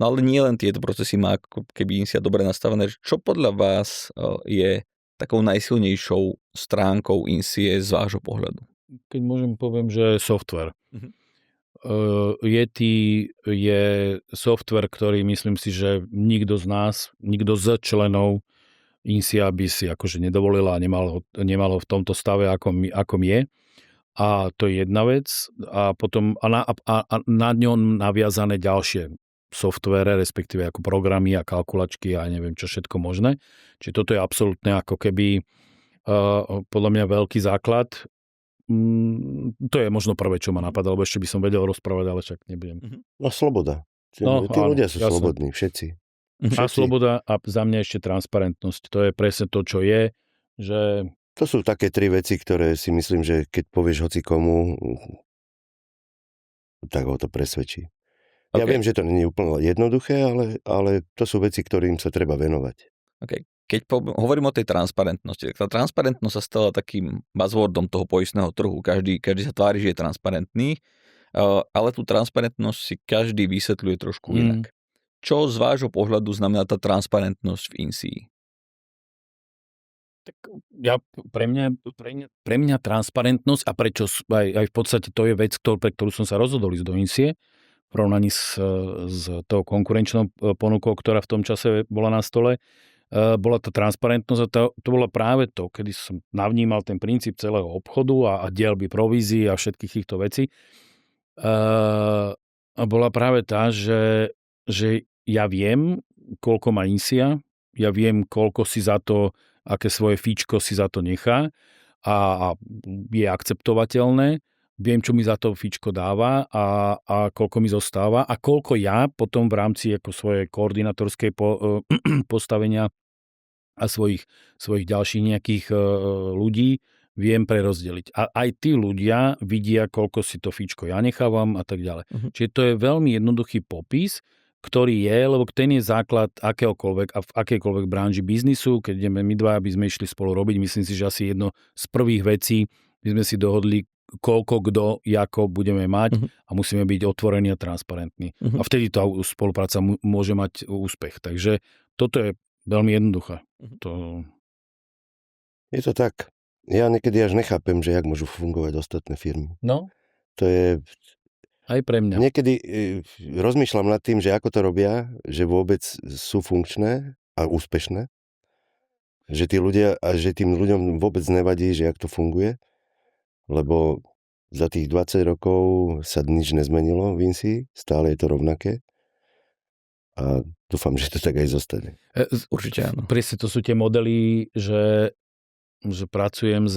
No ale nie len tieto procesy má ako keby INSIA dobre nastavené. Čo podľa vás je takou najsilnejšou stránkou INSIE z vášho pohľadu? Keď môžem, poviem, že software. Yeti je software, ktorý myslím si, že nikto z členov INSIA by si akože nedovolil a nemalo v tomto stave, akom je. A to je jedna vec. A potom a na ňom naviazané ďalšie softvere, respektíve ako programy a kalkulačky a neviem čo všetko možné. Čiže toto je absolútne ako keby podľa mňa veľký základ. To je možno prvé, čo ma napadlo, lebo ešte by som vedel rozprávať, ale však nebudem. No sloboda. Tí ľudia sú slobodní, všetci. A sloboda a za mňa ešte transparentnosť. To je presne to, čo je. Že... To sú také 3 veci, ktoré si myslím, že keď povieš hoci komu, tak ho to presvedčí. Okay. Ja viem, že to nie je úplne jednoduché, ale to sú veci, ktorým sa treba venovať. Okay. Keď hovorím o tej transparentnosti, tak tá transparentnosť sa stala takým buzzwordom toho poistného trhu. Každý sa tvári, že je transparentný, ale tú transparentnosť si každý vysvetľuje trošku inak. Čo z vášho pohľadu znamená tá transparentnosť v INSII? Tak pre mňa transparentnosť a prečo aj v podstate to je vec, pre ktorú som sa rozhodol ísť do INSIE, v porovnaní s tou konkurenčnou ponukou, ktorá v tom čase bola na stole, bola tá transparentnosť a to bolo práve to, kedy som navnímal ten princíp celého obchodu a dielby provízií a všetkých týchto vecí. A bola práve tá, že ja viem, koľko má INSIA, ja viem, koľko si za to, aké svoje fíčko si za to nechá a je akceptovateľné. Viem, čo mi za to fíčko dáva a koľko mi zostáva a koľko ja potom v rámci ako svojej koordinátorskej postavenia a svojich ďalších nejakých ľudí viem prerozdeliť. A aj tí ľudia vidia, koľko si to fíčko ja nechávam a tak ďalej. Čiže to je veľmi jednoduchý popis, ktorý je, lebo ten je základ akéhokoľvek a v akejkoľvek branži biznisu. Keď ideme my dva, aby sme išli spolu robiť, myslím si, že asi jedno z prvých vecí by sme si dohodli, koľko kto, ako budeme mať a musíme byť otvorení a transparentní. A vtedy tá spolupráca môže mať úspech. Takže toto je veľmi jednoduché. Je to tak. Ja niekedy až nechápem, že jak môžu fungovať ostatné firmy. No. To je... Aj pre mňa. Niekedy rozmýšľam nad tým, že ako to robia, že vôbec sú funkčné a úspešné. Že tí ľudia, a že tým ľuďom vôbec nevadí, že jak to funguje. Lebo za tých 20 rokov sa nič nezmenilo v INSII, stále je to rovnaké a dúfam, že to tak aj zostane. Určite áno. Presne to sú tie modely, že pracujem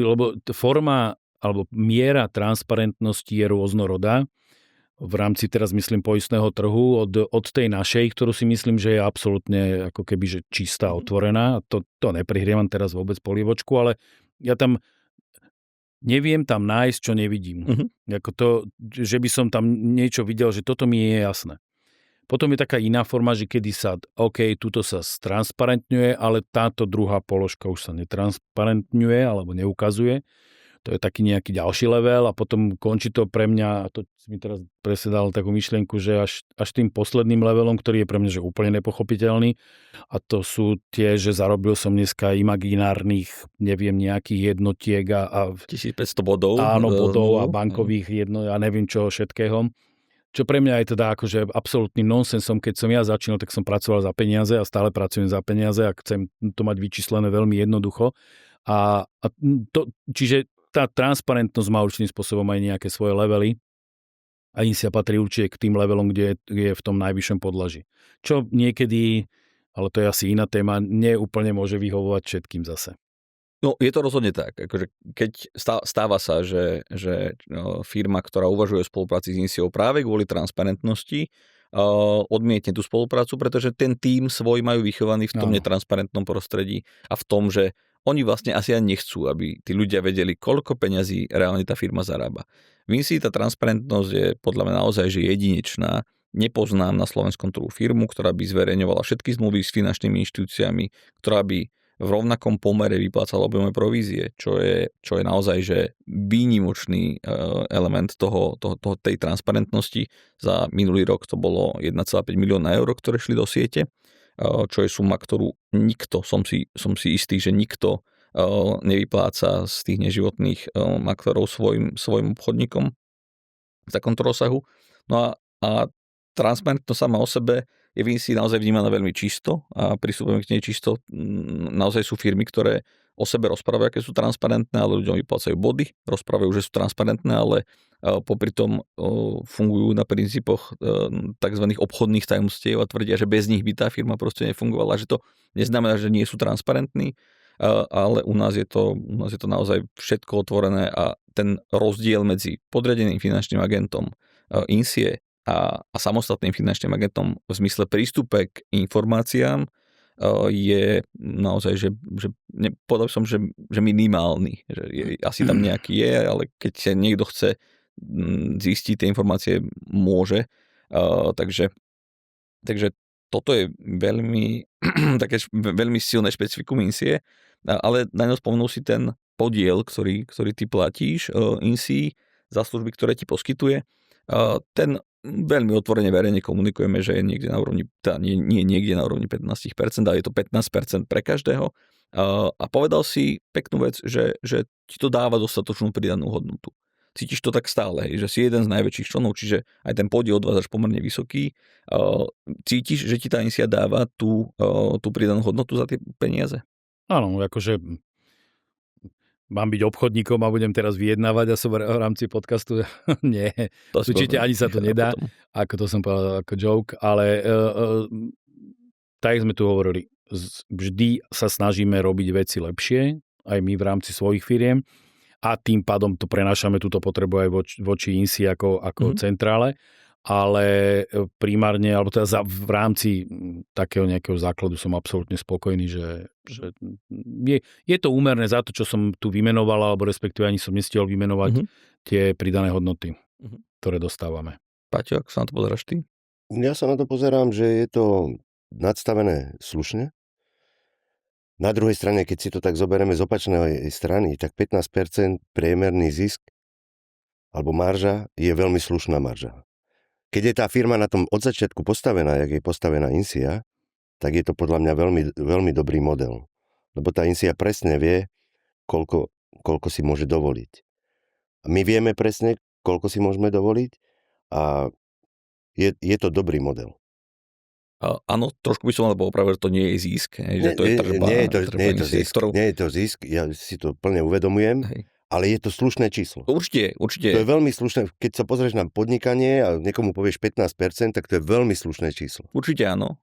lebo forma alebo miera transparentnosti je rôznorodá. V rámci teraz myslím poistného trhu od tej našej, ktorú si myslím, že je absolútne ako keby že čistá, otvorená. To neprihrievam teraz vôbec polievočku, ale ja tam neviem tam nájsť, čo nevidím. Ako to, že by som tam niečo videl, že toto mi je jasné. Potom je taká iná forma, že kedy sa, tuto sa stransparentňuje, ale táto druhá položka už sa netransparentňuje alebo neukazuje. To je taký nejaký ďalší level a potom končí to pre mňa, a to si mi teraz presne dal takú myšlienku, že až tým posledným levelom, ktorý je pre mňa že úplne nepochopiteľný a to sú tie, že zarobil som dneska imaginárnych, neviem, nejakých jednotiek a 1500 bodov. Áno, bodov a bankových ja neviem čo všetkého. Čo pre mňa je teda akože absolútnym nonsensom, keď som ja začínal, tak som pracoval za peniaze a stále pracujem za peniaze a chcem to mať vyčíslené veľmi jednoducho. Čiže tá transparentnosť má určitým spôsobom aj nejaké svoje levely a INSIA patrí určite k tým levelom, kde je v tom najvyššom podlaží. Čo niekedy, ale to je asi iná téma, neúplne môže vyhovovať všetkým zase. No, je to rozhodne tak. Akože keď stáva sa, že firma, ktorá uvažuje o spolupráci s INSIou práve kvôli transparentnosti, odmietne tú spoluprácu, pretože ten tím svoj majú vychovaný v tom netransparentnom prostredí a v tom, že oni vlastne asi ani nechcú, aby tí ľudia vedeli, koľko peňazí reálne tá firma zarába. Vinci, tá transparentnosť je podľa mňa naozaj že jedinečná. Nepoznám na slovenskom trhu firmu, ktorá by zverejňovala všetky zmluvy s finančnými inštitúciami, ktorá by v rovnakom pomere vyplácala objemové provízie, čo je naozaj že výnimočný element tej transparentnosti. Za minulý rok to bolo 1,5 milióna eur, ktoré šli do siete, čo je suma, ktorú nikto, som si istý, že nikto nevypláca z tých neživotných maklerov svojim obchodníkom v takomto rozsahu. No a transparentnosť sama o sebe je Vinci naozaj vnímaná veľmi čisto a pristupujeme k nej čisto. Naozaj sú firmy, ktoré o sebe rozprávajú, aké sú transparentné, ale ľuďom vyplácajú body, rozprávajú, že sú transparentné, ale popri tom fungujú na princípoch tzv. Obchodných tajomstiev a tvrdia, že bez nich by tá firma proste nefungovala, že to neznamená, že nie sú transparentní, ale u nás je to naozaj všetko otvorené a ten rozdiel medzi podriadeným finančným agentom INSIE a samostatným finančným agentom v zmysle prístupe k informáciám je naozaj, že povedal som, že minimálny. Že asi tam nejaký je, ale keď niekto chce zistiť tie informácie, môže. Takže toto je veľmi, veľmi silné špecifikum INSIE, ale na ňo spomenul si ten podiel, ktorý ty platíš INSIE za služby, ktoré ti poskytuje. Ten veľmi otvorene verejne komunikujeme, že je niekde na úrovni, nie niekde na úrovni 15%, ale je to 15% pre každého. A povedal si peknú vec, že ti to dáva dostatočnú pridanú hodnotu. Cítiš to tak stále, že si jeden z najväčších členov, čiže aj ten podiel odvádzaš pomerne vysoký. Cítiš, že ti tá INSIA dáva tú pridanú hodnotu za tie peniaze? Áno, akože mám byť obchodníkom a budem teraz vyjednávať a som v rámci podcastu. Nie, určite ani sa to nedá, ako to som povedal, ako joke, ale tak sme tu hovorili, vždy sa snažíme robiť veci lepšie, aj my v rámci svojich firiem a tým pádom to prenášame túto potrebu aj voči INSI ako centrále, ale primárne, alebo teda v rámci takého nejakého základu som absolútne spokojný, že je to úmerné za to, čo som tu vymenoval, alebo respektíve ani som nestihol vymenovať tie pridané hodnoty, ktoré dostávame. Paťo, ako sa na to pozeráš ty? Ja sa na to pozerám, že je to nadstavené slušne. Na druhej strane, keď si to tak zoberieme z opačnej strany, tak 15% priemerný zisk alebo marža je veľmi slušná marža. Keď je tá firma na tom od začiatku postavená, jak je postavená INSIA, tak je to podľa mňa veľmi, veľmi dobrý model. Lebo tá INSIA presne vie, koľko si môže dovoliť. A my vieme presne, koľko si môžeme dovoliť a je to dobrý model. Áno, trošku by som mal opravil, že to nie je zisk. Že to je tržba. Nie je to zisk, ja si to plne uvedomujem. Hej. Ale je to slušné číslo. Určite. To je veľmi slušné. Keď sa pozrieš na podnikanie a niekomu povieš 15%, tak to je veľmi slušné číslo. Určite áno.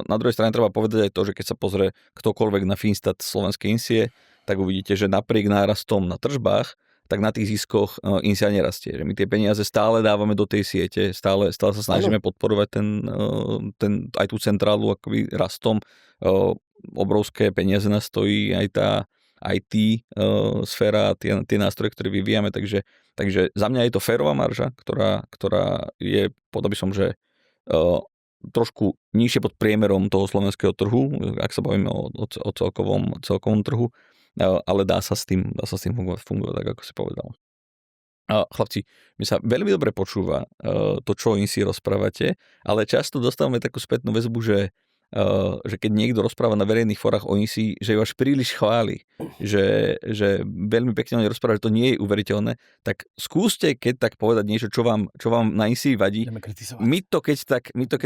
Na druhej strane treba povedať aj to, že keď sa pozrie ktokoľvek na Finstat slovenskej INSIE, tak uvidíte, že napriek nárastom na tržbách, tak na tých ziskoch INSIA nerastie. Že my tie peniaze stále dávame do tej siete, stále sa snažíme podporovať aj tú centrálu akoby rastom. Obrovské peniaze nás stojí aj tá IT sféra a tie nástroje, ktoré vyvíjame, takže za mňa je to férová marža, ktorá je, povedal by som, že trošku nižšie pod priemerom toho slovenského trhu, ak sa bavíme o celkovom trhu, ale dá sa s tým fungovať, tak ako si povedal. Chlapci, mi sa veľmi dobre počúva to, čo INSI rozprávate, ale často dostávame takú spätnú väzbu, že keď niekto rozpráva na verejných forách o INSI, že ju až príliš chváli, že veľmi pekne o nej rozpráva, že to nie je uveriteľné, tak skúste keď tak povedať niečo, čo vám na INSI vadí. My to keď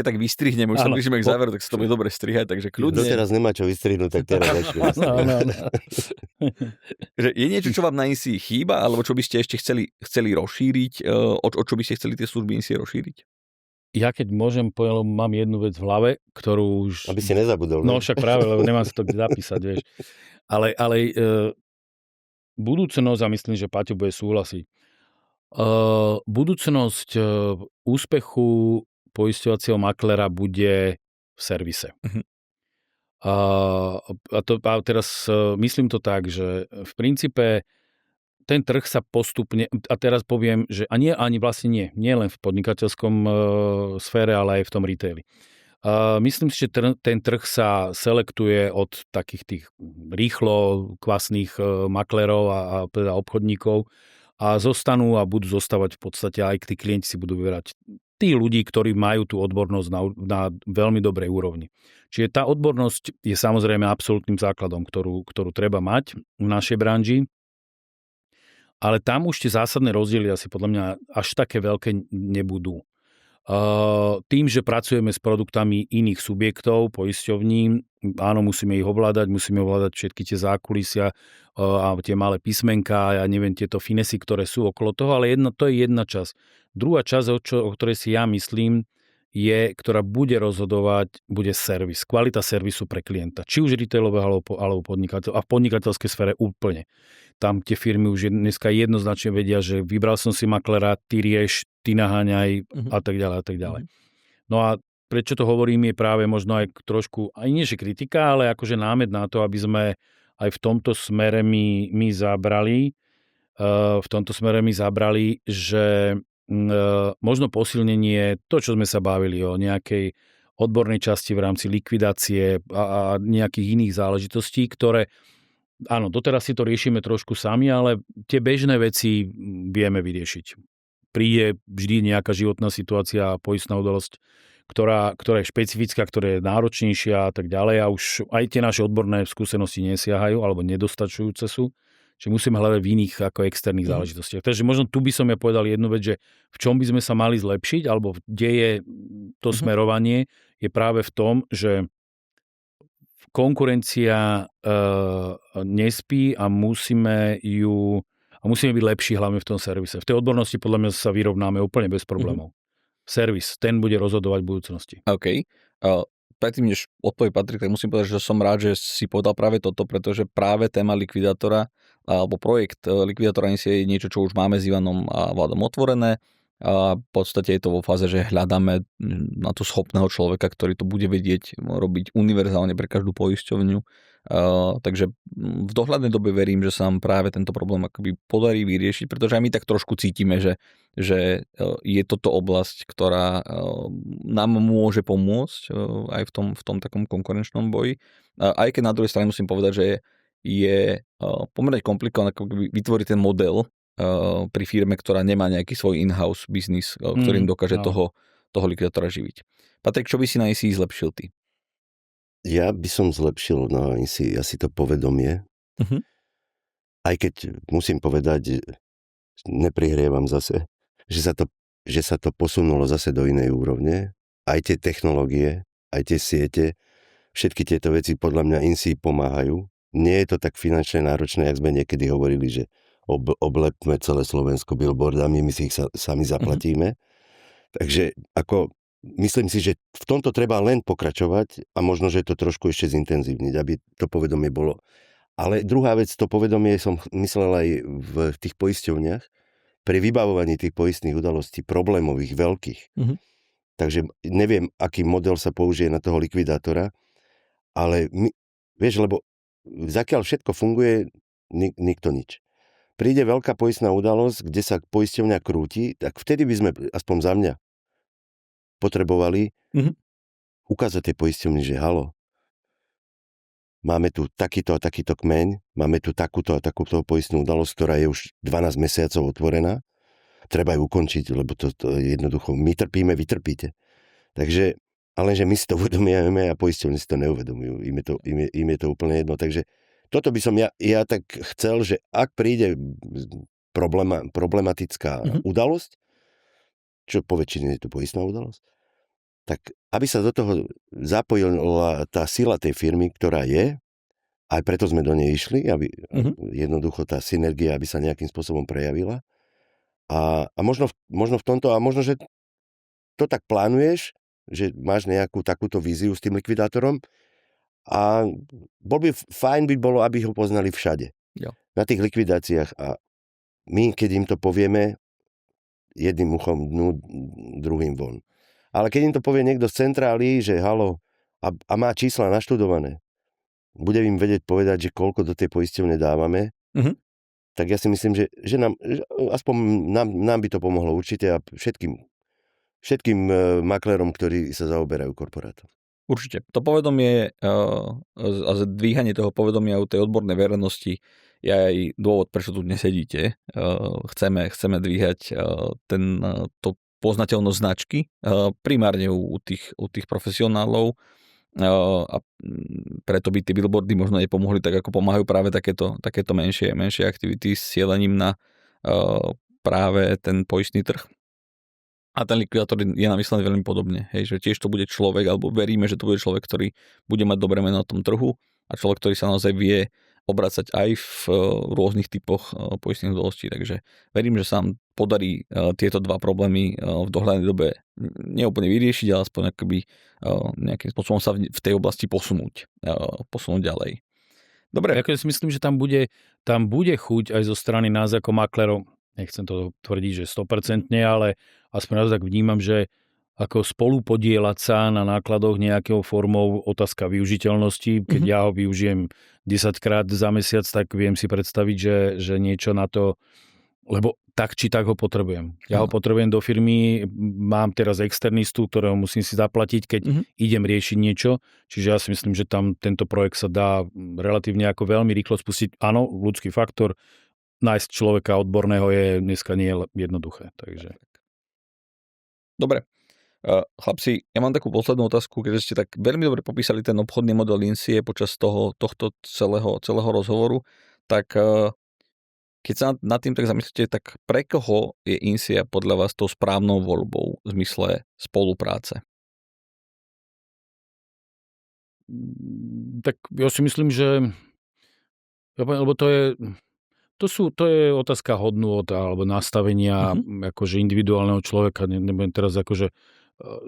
tak vystrihneme, už sa blížime k záveru, tak sa to bude dobre strihať, takže kľudne. Teraz nemá čo vystrihnúť, tak teraz Že je niečo, čo vám na INSI chýba, alebo čo by ste ešte chceli rozšíriť, o čo by ste chceli tie služby INSI rozšíriť? Ja keď môžem, mám jednu vec v hlave, ktorú už... Aby si nezabudol. No však práve, lebo nemám si to kde zapísať, vieš. Ale budúcnosť, a myslím, že Paťo bude súhlasiť, budúcnosť úspechu poisťovacieho maklera bude v servise. A teraz myslím to tak, že v princípe ten trh sa postupne, a teraz poviem, že nie len v podnikateľskom sfére, ale aj v tom retaili. Myslím si, že ten trh sa selektuje od takých tých rýchlo kvasných maklerov a teda obchodníkov a zostanú a budú zostávať v podstate, aj tí klienti si budú vyberať tí ľudí, ktorí majú tú odbornosť na veľmi dobrej úrovni. Čiže tá odbornosť je samozrejme absolútnym základom, ktorú treba mať v našej branži, ale tam už tie zásadné rozdiely asi podľa mňa až také veľké nebudú. Tým, že pracujeme s produktami iných subjektov, poisťovní, áno, musíme ich ovládať, všetky tie zákulisia a tie malé písmenká, ja neviem, tieto finesy, ktoré sú okolo toho, ale to je jedna časť. Druhá časť, o ktorej si ja myslím, ktorá bude rozhodovať, bude servis. Kvalita servisu pre klienta. Či už retailového alebo podnikateľ. A v podnikateľskej sfére úplne. Tam tie firmy už dneska jednoznačne vedia, že vybral som si maklera, ty rieš, ty naháňaj a tak ďalej a tak ďalej. No a prečo to hovorím, je práve možno aj trošku, aj nie že kritika, ale akože námed na to, aby sme aj v tomto smere my zabrali, že možno posilnenie, to, čo sme sa bavili o nejakej odbornej časti v rámci likvidácie a nejakých iných záležitostí, ktoré, áno, doteraz si to riešime trošku sami, ale tie bežné veci vieme vyriešiť. Príde vždy nejaká životná situácia a poistná udalosť, ktorá je špecifická, ktorá je náročnejšia a tak ďalej a už aj tie naše odborné skúsenosti nesiahajú alebo nedostačujúce sú. Čiže musíme hľadať v iných ako externých záležitostiach. Takže možno tu by som ja povedal jednu vec, že v čom by sme sa mali zlepšiť, alebo kde je to smerovanie, je práve v tom, že konkurencia nespí a musíme byť lepší hlavne v tom servise. V tej odbornosti podľa mňa sa vyrovnáme úplne bez problémov. Servis, ten bude rozhodovať v budúcnosti. OK. Predtým, než odpovie Patrik, tak musím povedať, že som rád, že si povedal práve toto, pretože práve téma likvidátora alebo projekt likvidátora je niečo, čo už máme s Ivanom a Vladom otvorené. A v podstate je to vo fáze, že hľadáme na to schopného človeka, ktorý to bude vedieť robiť univerzálne pre každú poisťovňu. Takže v dohľadnej dobe verím, že sa nám práve tento problém akoby podarí vyriešiť, pretože aj my tak trošku cítime, že je toto oblasť, ktorá nám môže pomôcť aj v tom takom konkurenčnom boji. Aj keď na druhej strane musím povedať, že je pomerne komplikované vytvoriť ten model pri firme, ktorá nemá nejaký svoj in-house biznis, ktorým dokáže toho likvidátora živiť. Patrik, čo by si na ICI zlepšil ty? Ja by som zlepšil na ICI asi to povedomie. Aj keď musím povedať, neprihrievam zase, že sa to posunulo zase do inej úrovne. Aj tie technológie, aj tie siete, všetky tieto veci podľa mňa ICI pomáhajú. Nie je to tak finančne náročné, jak sme niekedy hovorili, že oblepme celé Slovensko billboardami, my si ich sami zaplatíme. Takže myslím si, že v tomto treba len pokračovať a možno, že to trošku ešte zintenzívniť, aby to povedomie bolo. Ale druhá vec, to povedomie som myslel aj v tých poisťovniach, pri vybavovaní tých poistných udalostí problémových, veľkých. Takže neviem, aký model sa použije na toho likvidátora, ale vieš, lebo zakiaľ všetko funguje, nikto nič. Príde veľká poistná udalosť, kde sa poisťovňa krúti, tak vtedy by sme, aspoň za mňa, potrebovali ukázať tej poisťovni, že halo, máme tu takýto a takýto kmeň, máme tu takúto a takúto poistnú udalosť, ktorá je už 12 mesiacov otvorená, treba ju ukončiť, lebo to jednoducho, my trpíme, vy trpíte. Takže, ale že my si to uvedomujeme a poisťovne si to neuvedomujú, im je to úplne jedno, takže toto by som ja tak chcel, že ak príde problematická udalosť, čo po väčšine je to poistná udalosť, tak aby sa do toho zapojila tá sila tej firmy, ktorá je, aj preto sme do nej išli, aby jednoducho tá synergia, aby sa nejakým spôsobom prejavila. A možno v tomto, a možno, že to tak plánuješ, že máš nejakú takúto víziu s tým likvidátorom, a fajn by bolo, aby ho poznali všade. Jo. Na tých likvidáciách. A my, keď im to povieme, jedným uchom dnu, druhým von. Ale keď im to povie niekto z centrály, že halo, a má čísla naštudované, budem im vedieť povedať, že koľko do tej poisťovne dávame, tak ja si myslím, že aspoň nám by to pomohlo určite a všetkým maklérom, ktorí sa zaoberajú korporátom. Určite. To povedomie a zdvíhanie toho povedomia u tej odbornej verejnosti je aj dôvod, prečo tu dnes sedíte. Chceme dvíhať to poznateľnosť značky, primárne u tých profesionálov, a preto by tie billboardy možno nepomohli tak, ako pomáhajú práve takéto menšie aktivity s cielením na práve ten poistný trh. A ten likvidátor je namyslený veľmi podobne, hej, že tiež to bude človek, alebo veríme, že to bude človek, ktorý bude mať dobré meno na tom trhu a človek, ktorý sa naozaj vie obracať aj v rôznych typoch poistných udalostí. Takže verím, že sa nám podarí tieto dva problémy v dohľadnej dobe neúplne vyriešiť, ale aspoň nejakým spôsobom sa v tej oblasti posunúť ďalej. Dobre. Ja si myslím, že tam bude chuť aj zo strany nás ako maklerov. Nechcem to tvrdiť, že 100%, ale aspoň raz tak vnímam, že ako spolupodielať sa na nákladoch nejakou formou otázka využiteľnosti. Keď ja ho využijem 10-krát za mesiac, tak viem si predstaviť, že niečo na to, lebo tak či tak ho potrebujem. Ja ho potrebujem do firmy, mám teraz externistu, ktorého musím si zaplatiť, keď idem riešiť niečo. Čiže ja si myslím, že tam tento projekt sa dá relatívne ako veľmi rýchlo spustiť. Áno, ľudský faktor, nájsť človeka odborného je dneska nie jednoduché. Takže. Dobre. Chlapci, ja mám takú poslednú otázku, keďže ste tak veľmi dobre popísali ten obchodný model INSIE počas tohto celého rozhovoru, tak keď sa nad tým tak zamyslíte, tak pre koho je INSIE podľa vás tou správnou voľbou v zmysle spolupráce? Tak ja si myslím, že lebo to je otázka hodnôt alebo nastavenia akože individuálneho človeka. Nebudem teraz akože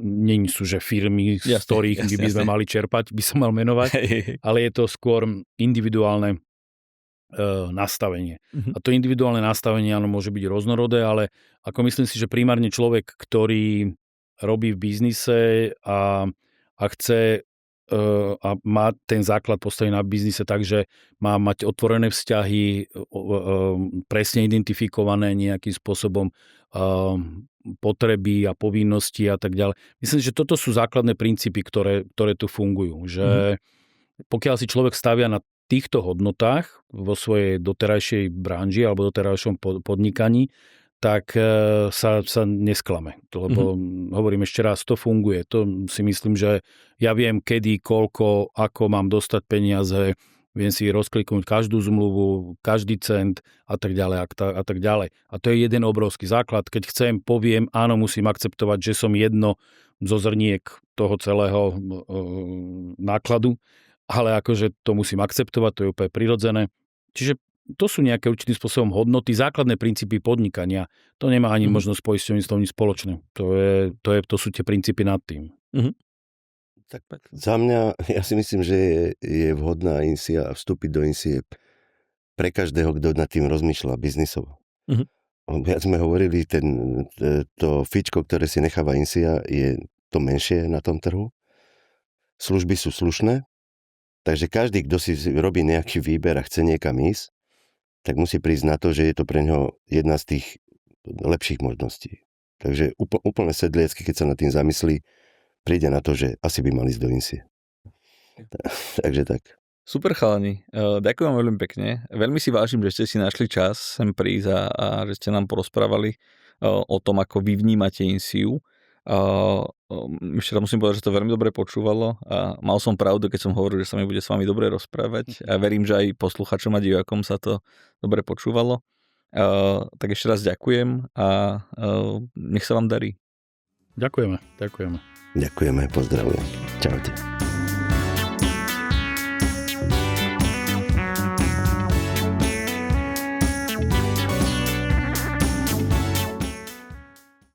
nie sú, že firmy, z ktorých by sme mali čerpať, by som mal menovať, ale je to skôr individuálne nastavenie. A to individuálne nastavenie áno, môže byť rôznorodé, ale ako myslím si, že primárne človek, ktorý robí v biznise a chce a má ten základ postavený na biznise tak, že má mať otvorené vzťahy, presne identifikované nejakým spôsobom potreby a povinnosti a tak ďalej. Myslím, že toto sú základné princípy, ktoré tu fungujú. Že pokiaľ si človek stavia na týchto hodnotách vo svojej doterajšej branži alebo doterajšom podnikaní, tak sa nesklame. Lebo hovorím ešte raz, to funguje. To si myslím, že ja viem, kedy, koľko, ako mám dostať peniaze, viem si rozkliknúť každú zmluvu, každý cent a tak ďalej a tak ďalej. A to je jeden obrovský základ. Keď chcem, poviem, áno, musím akceptovať, že som jedno zo zrniek toho celého nákladu, ale akože to musím akceptovať, to je úplne prirodzené. Čiže to sú nejaké určitým spôsobom hodnoty, základné princípy podnikania. To nemá ani možnosť poisťovníctvom nič spoločné. To sú tie princípy nad tým. Tak za mňa, ja si myslím, že je vhodná INSIA a vstúpiť do INSIE pre každého, kto nad tým rozmýšľa biznisovo. Viac sme hovorili, to fičko, ktoré si necháva INSIA, je to menšie na tom trhu. Služby sú slušné, takže každý, kto si robí nejaký výber a chce niekam ísť, tak musí prísť na to, že je to pre ňoho jedna z tých lepších možností. Takže úplne sedliecky, keď sa nad tým zamyslí, príde na to, že asi by mali ísť do INSIE. Takže tak. Super chalani, ďakujem vám veľmi pekne. Veľmi si vážim, že ste si našli čas sem prísť a že ste nám porozprávali o tom, ako vy vnímate INSIu. Ešte tam musím povedať, že to veľmi dobre počúvalo a mal som pravdu, keď som hovoril, že sa mi bude s vami dobre rozprávať a verím, že aj posluchačom a divákom sa to dobre počúvalo. Tak ešte raz ďakujem a nech sa vám darí. Ďakujeme. Ďakujeme, pozdravujem. Čaute.